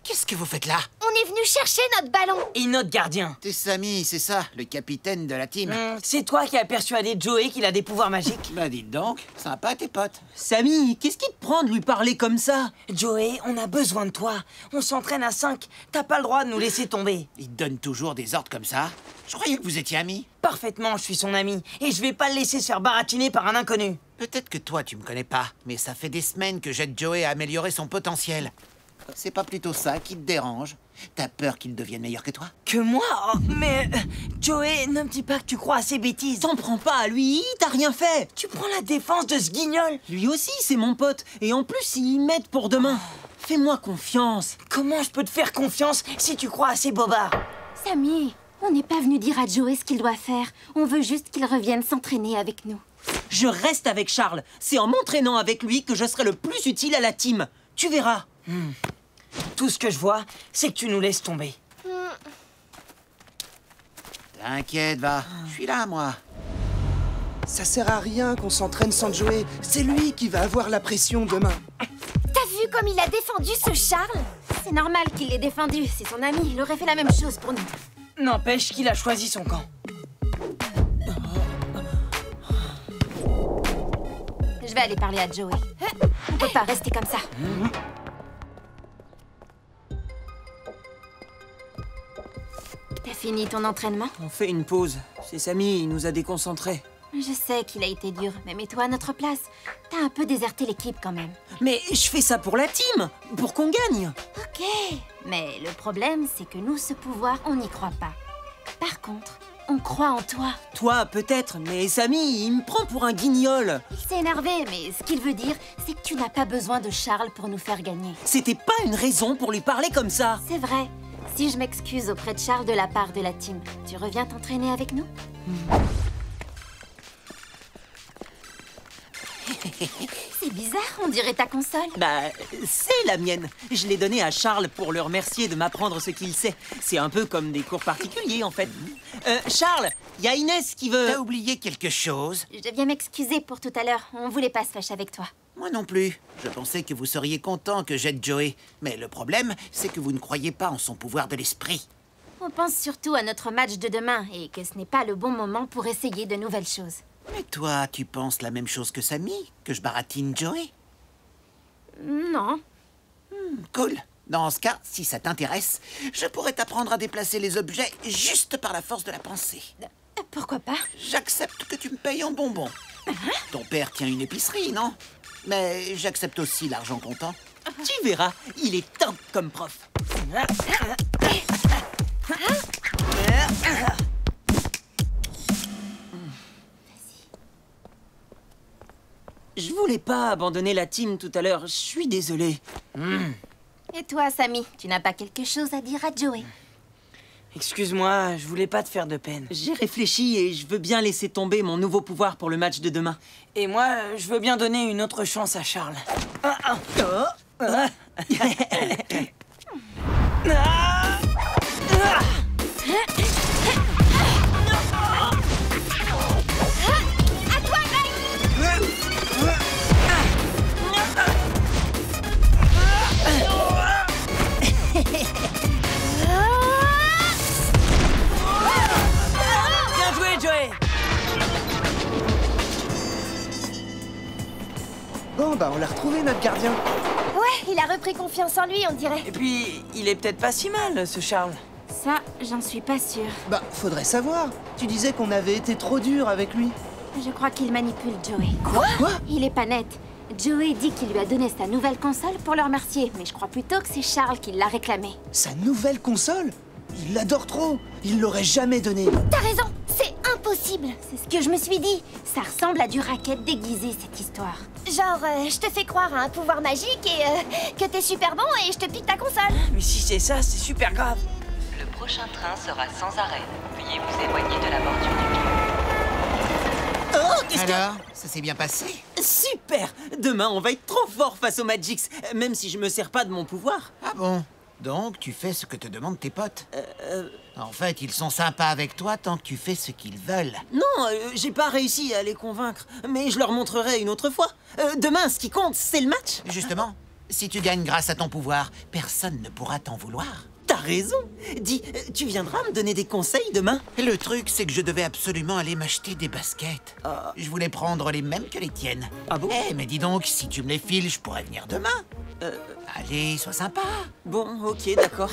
Qu'est-ce que vous faites là? On est venu chercher notre ballon. Et notre gardien. T'es Samy, c'est ça, le capitaine de la team. C'est toi qui as persuadé Joey qu'il a des pouvoirs magiques. Bah dites donc, sympa tes potes. Samy, qu'est-ce qui te prend de lui parler comme ça? Joey, on a besoin de toi. On s'entraîne à 5. T'as pas le droit de nous laisser tomber. Il te donne toujours des ordres comme ça. Je croyais que vous étiez amis. Parfaitement, je suis son ami. Et je vais pas le laisser se faire baratiner par un inconnu. Peut-être que toi, tu me connais pas, mais ça fait des semaines que j'aide Joey à améliorer son potentiel. C'est pas plutôt ça qui te dérange? T'as peur qu'il devienne meilleur que toi? Que moi? Oh, mais... Joey, ne me dis pas que tu crois à ces bêtises. T'en prends pas à lui, t'as rien fait. Tu prends la défense de ce guignol. Lui aussi, c'est mon pote. Et en plus, il m'aide pour demain. Fais-moi confiance. Comment je peux te faire confiance si tu crois à ces bobards? Samy, on n'est pas venu dire à Joey ce qu'il doit faire. On veut juste qu'il revienne s'entraîner avec nous. Je reste avec Charles. C'est en m'entraînant avec lui que je serai le plus utile à la team. Tu verras. Tout ce que je vois, c'est que tu nous laisses tomber. T'inquiète, va. Je suis là, moi. Ça sert à rien qu'on s'entraîne sans Joey. C'est lui qui va avoir la pression demain. T'as vu comme il a défendu ce Charles? C'est normal qu'il l'ait défendu. C'est son ami. Il aurait fait la même chose pour nous. N'empêche qu'il a choisi son camp. Je vais aller parler à Joey. On peut pas rester comme ça. T'as fini ton entraînement? On fait une pause. C'est Samy, il nous a déconcentrés. Je sais qu'il a été dur, mais mets-toi à notre place. T'as un peu déserté l'équipe quand même. Mais je fais ça pour la team, pour qu'on gagne. Ok, mais le problème, c'est que nous, ce pouvoir, on n'y croit pas. Par contre, On croit en toi. Toi, peut-être, mais Samy, il me prend pour un guignol. Il s'est énervé, mais ce qu'il veut dire, c'est que tu n'as pas besoin de Charles pour nous faire gagner. C'était pas une raison pour lui parler comme ça. C'est vrai. Si je m'excuse auprès de Charles de la part de la team, tu reviens t'entraîner avec nous? C'est bizarre, on dirait ta console. Bah, c'est la mienne. Je l'ai donnée à Charles pour le remercier de m'apprendre ce qu'il sait. C'est un peu comme des cours particuliers, en fait. Charles, il y a Inès qui veut... T'as oublié quelque chose? Je viens m'excuser pour tout à l'heure. On voulait pas se fâcher avec toi. Moi non plus. Je pensais que vous seriez content que j'aide Joey. Mais le problème, c'est que vous ne croyez pas en son pouvoir de l'esprit. On pense surtout à notre match de demain et que ce n'est pas le bon moment pour essayer de nouvelles choses. Mais toi, tu penses la même chose que Samy? Que je baratine Joey? Non. Cool. Dans ce cas, si ça t'intéresse, je pourrais t'apprendre à déplacer les objets juste par la force de la pensée. Pourquoi pas? J'accepte que tu me payes en bonbons. Ton père tient une épicerie, non? Mais j'accepte aussi l'argent comptant. Tu verras, il est top comme prof. Je voulais pas abandonner la team tout à l'heure, je suis désolé. Et toi, Samy, tu n'as pas quelque chose à dire à Joey? Excuse-moi, je voulais pas te faire de peine. J'ai réfléchi et je veux bien laisser tomber mon nouveau pouvoir pour le match de demain. Et moi, je veux bien donner une autre chance à Charles. Bien joué, Joey! Bon, bah on l'a retrouvé, notre gardien. Ouais, il a repris confiance en lui, on dirait. Et puis, il est peut-être pas si mal, ce Charles. Ça, j'en suis pas sûre. Bah, faudrait savoir. Tu disais qu'on avait été trop dur avec lui. Je crois qu'il manipule Joey. Quoi? Il est pas net. Joey dit qu'il lui a donné sa nouvelle console pour le remercier, mais je crois plutôt que c'est Charles qui l'a réclamé. Sa nouvelle console? Il l'adore trop. Il l'aurait jamais donné. T'as raison, c'est impossible. C'est ce que je me suis dit. Ça ressemble à du racket déguisé, cette histoire. Genre, je te fais croire à un pouvoir magique et que t'es super bon et je te pique ta console. Mais si c'est ça, c'est super grave. Le prochain train sera sans arrêt. Veuillez vous éloigner de la bordure du quai. Oh, qu'est-ce que... Alors, ça s'est bien passé? Super! Demain, on va être trop fort face aux Magix, même si je me sers pas de mon pouvoir. Ah bon? Donc, tu fais ce que te demandent tes potes? En fait, ils sont sympas avec toi tant que tu fais ce qu'ils veulent. Non, j'ai pas réussi à les convaincre, mais je leur montrerai une autre fois. Demain, ce qui compte, c'est le match. Justement, si tu gagnes grâce à ton pouvoir, personne ne pourra t'en vouloir. T'as raison. Dis, tu viendras me donner des conseils demain? Le truc, c'est que je devais absolument aller m'acheter des baskets. Je voulais prendre les mêmes que les tiennes. Ah bon? Eh, mais dis donc, si tu me les files, je pourrais venir demain. Allez, sois sympa. Bon, ok, d'accord.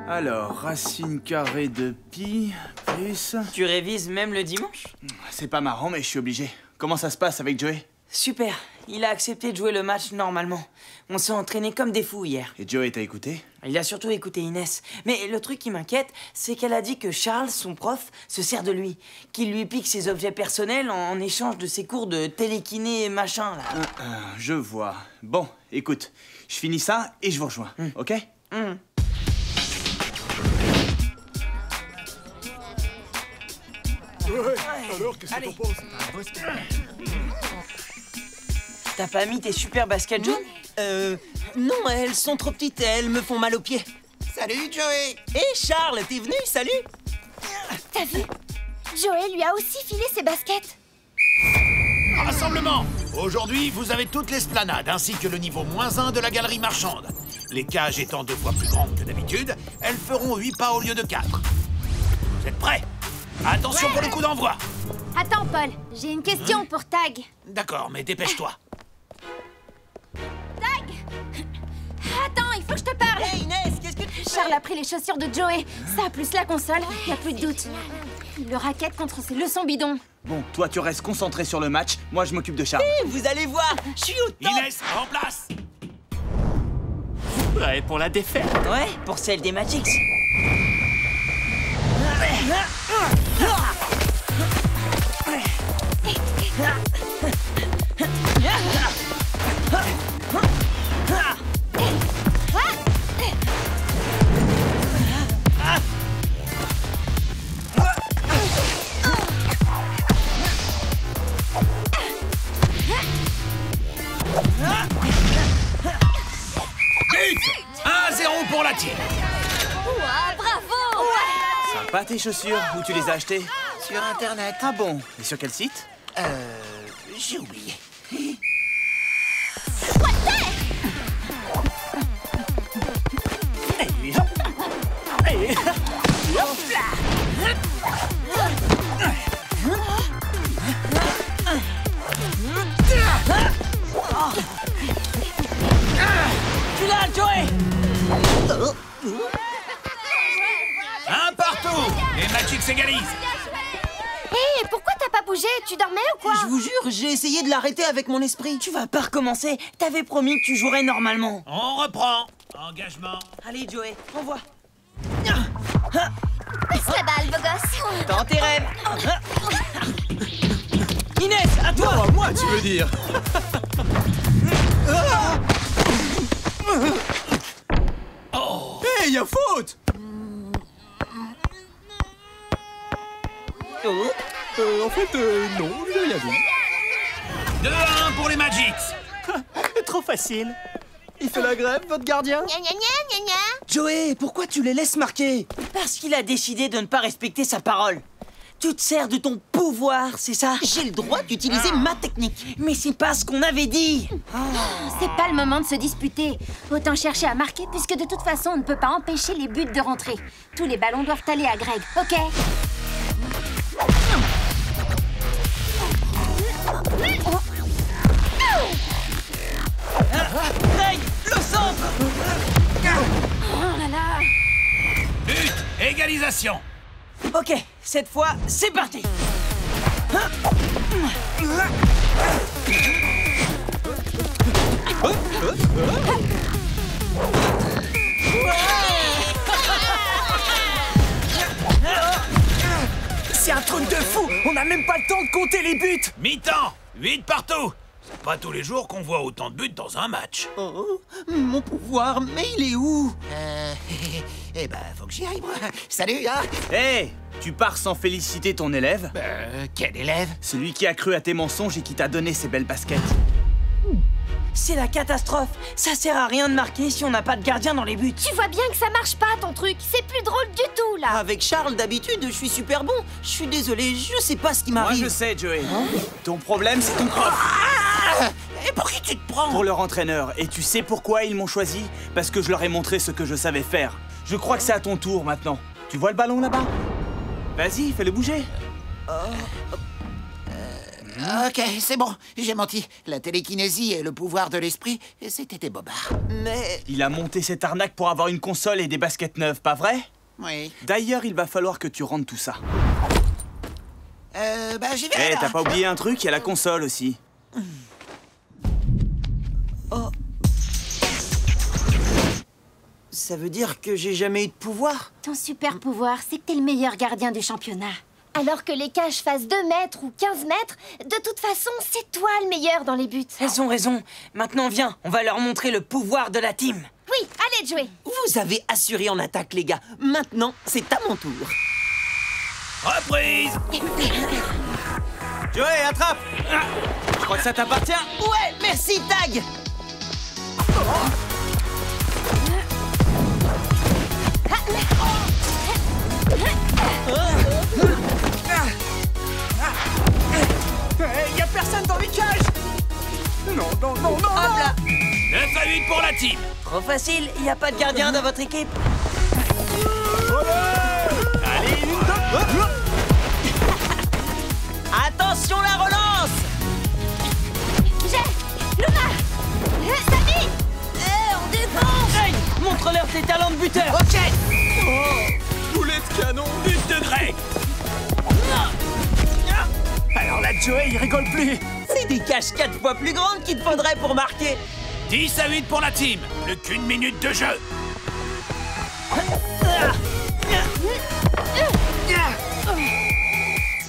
Alors, racine carrée de pi, plus... Tu révises même le dimanche? C'est pas marrant, mais je suis obligé. Comment ça se passe avec Joey? Super, il a accepté de jouer le match normalement. On s'est entraîné comme des fous hier. Et Joey t'a écouté? Il a surtout écouté Inès. Mais le truc qui m'inquiète, c'est qu'elle a dit que Charles, son prof, se sert de lui. Qu'il lui pique ses objets personnels en échange de ses cours de télékiné machin, là. Je vois. Bon, écoute, je finis ça et je vous rejoins, ok? Ouais, alors qu'est-ce que t'en penses? T'as pas mis tes super baskets jaunes? Non, elles sont trop petites, elles me font mal aux pieds. Salut, Joey! Hé, Charles, t'es venu? Salut! T'as vu? Joey lui a aussi filé ses baskets. Rassemblement! Aujourd'hui, vous avez toute l'esplanade, ainsi que le niveau -1 de la galerie marchande. Les cages étant 2 fois plus grandes que d'habitude, elles feront 8 pas au lieu de 4. Vous êtes prêts? Attention pour le coup d'envoi! Attends, Paul, j'ai une question pour Tag. D'accord, mais dépêche-toi. Tag! Attends, il faut que je te parle. Hé, Inès, qu'est-ce que tu fais? Charles a pris les chaussures de Joey. Ça, plus la console, y a plus de doute. Il le raquette contre ses leçons bidons. Bon, toi tu restes concentré sur le match, moi je m'occupe de Charles. Vous allez voir, je suis au top. Inès, en place! Vous prêt pour la défaite? Ouais, pour celle des Magix. But 1-0 pour la team. Ouah, bravo! Sympa tes chaussures. Où tu les as achetées? Sur Internet. Ah bon? Et sur quel site? J'ai oublié. Tu l'as, Joey! Un partout. Les Magix égalisent. Hé, pourquoi t'as pas bougé? Tu dormais ou quoi? Je vous jure, j'ai essayé de l'arrêter avec mon esprit. Tu vas pas recommencer. T'avais promis que tu jouerais normalement. On reprend. Engagement. Allez, Joey, envoie. Passe la balle, beau gosse. Dans tes rêves. Inès, à toi. Oh, moi, tu veux dire? Hé, y'a faute! En fait, non, j'ai rien vu. 2-1 pour les Magix. Trop facile. Il fait la grève, votre gardien? Gna gna gna gna gna. Joey, pourquoi tu les laisses marquer? Parce qu'il a décidé de ne pas respecter sa parole. Tu te sers de ton pouvoir, c'est ça? J'ai le droit d'utiliser ma technique. Mais c'est pas ce qu'on avait dit. C'est pas le moment de se disputer. Autant chercher à marquer, puisque de toute façon, on ne peut pas empêcher les buts de rentrer. Tous les ballons doivent aller à Greg, ok? Greg, le centre. Oh là là. But, égalisation. Ok, cette fois, c'est parti. C'est un truc de fou. On n'a même pas le temps de compter les buts. Mi-temps. 8 partout. C'est pas tous les jours qu'on voit autant de buts dans un match. Oh, mon pouvoir, mais il est où? Eh ben, faut que j'y aille, moi. Salut, hein? Hé, tu pars sans féliciter ton élève? Quel élève? Celui qui a cru à tes mensonges et qui t'a donné ces belles baskets. C'est la catastrophe. Ça sert à rien de marquer si on n'a pas de gardien dans les buts. Tu vois bien que ça marche pas, ton truc. C'est plus drôle du tout, là. Avec Charles, d'habitude, je suis super bon. Je suis désolé, je sais pas ce qui Moi, m'arrive. je sais, Joey. Ton problème, c'est ton prof. Et pour qui tu te prends? Pour leur entraîneur. Et tu sais pourquoi ils m'ont choisi? Parce que je leur ai montré ce que je savais faire. Je crois que c'est à ton tour maintenant. Tu vois le ballon là-bas? Vas-y, fais-le bouger. Ok, c'est bon, j'ai menti. La télékinésie et le pouvoir de l'esprit, c'était des bobards. Mais... Il a monté cette arnaque pour avoir une console et des baskets neuves, pas vrai? Oui. D'ailleurs, il va falloir que tu rendes tout ça. Bah j'y vais. Eh, t'as pas oublié un truc? Il y a la console aussi. Oh. Ça veut dire que j'ai jamais eu de pouvoir? Ton super pouvoir, c'est que t'es le meilleur gardien du championnat. Alors que les cages fassent 2 mètres ou 15 mètres, de toute façon, c'est toi le meilleur dans les buts. Elles ont raison. Maintenant, viens, on va leur montrer le pouvoir de la team. Oui, allez, Joey. Vous avez assuré en attaque, les gars. Maintenant, c'est à mon tour. Reprise. Joey, attrape! Je crois que ça t'appartient. Ouais, merci, Tag. Y a personne dans les cages! Non, non, non, non! Hop là. 9-8 pour la team. Trop facile, il n'y a pas de gardien dans votre équipe. Allez, une, deux! Attention, la relance. J'ai Luna Samy. On défense. Greg, montre-leur tes talents de buteur. Ok. Boulet de canon! But de Greg. Alors là, Joey, il rigole plus. C'est des cages 4 fois plus grandes qu'il te faudrait pour marquer. 10-8 pour la team. Plus qu'une minute de jeu.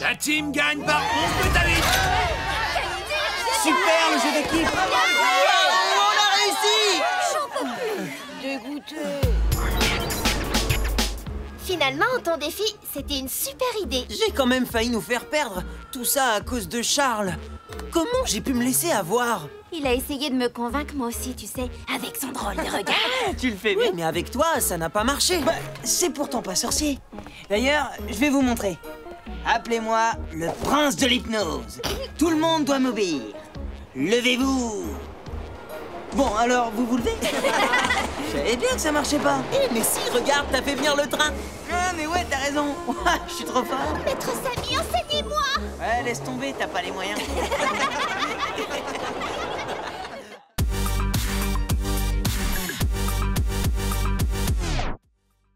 La team gagne par 11 buts à 8. Super le jeu d'équipe. On a réussi. J'en peux plus. Dégoûté. Finalement, ton défi, c'était une super idée. J'ai quand même failli nous faire perdre. Tout ça à cause de Charles. Comment j'ai pu me laisser avoir? Il a essayé de me convaincre, moi aussi, tu sais, avec son drôle de regard. Tu le fais Oui, bien. mais avec toi, ça n'a pas marché. Bah, c'est pourtant pas sorcier. D'ailleurs, je vais vous montrer. Appelez-moi le prince de l'hypnose. Tout le monde doit m'obéir. Levez-vous. Bon, alors, vous vous levez? Je savais bien que ça marchait pas. Eh, mais si, regarde, t'as fait venir le train. Ah, mais ouais, t'as raison. Je suis trop fort. Maître Samy, enseignez-moi. Ouais, laisse tomber, t'as pas les moyens.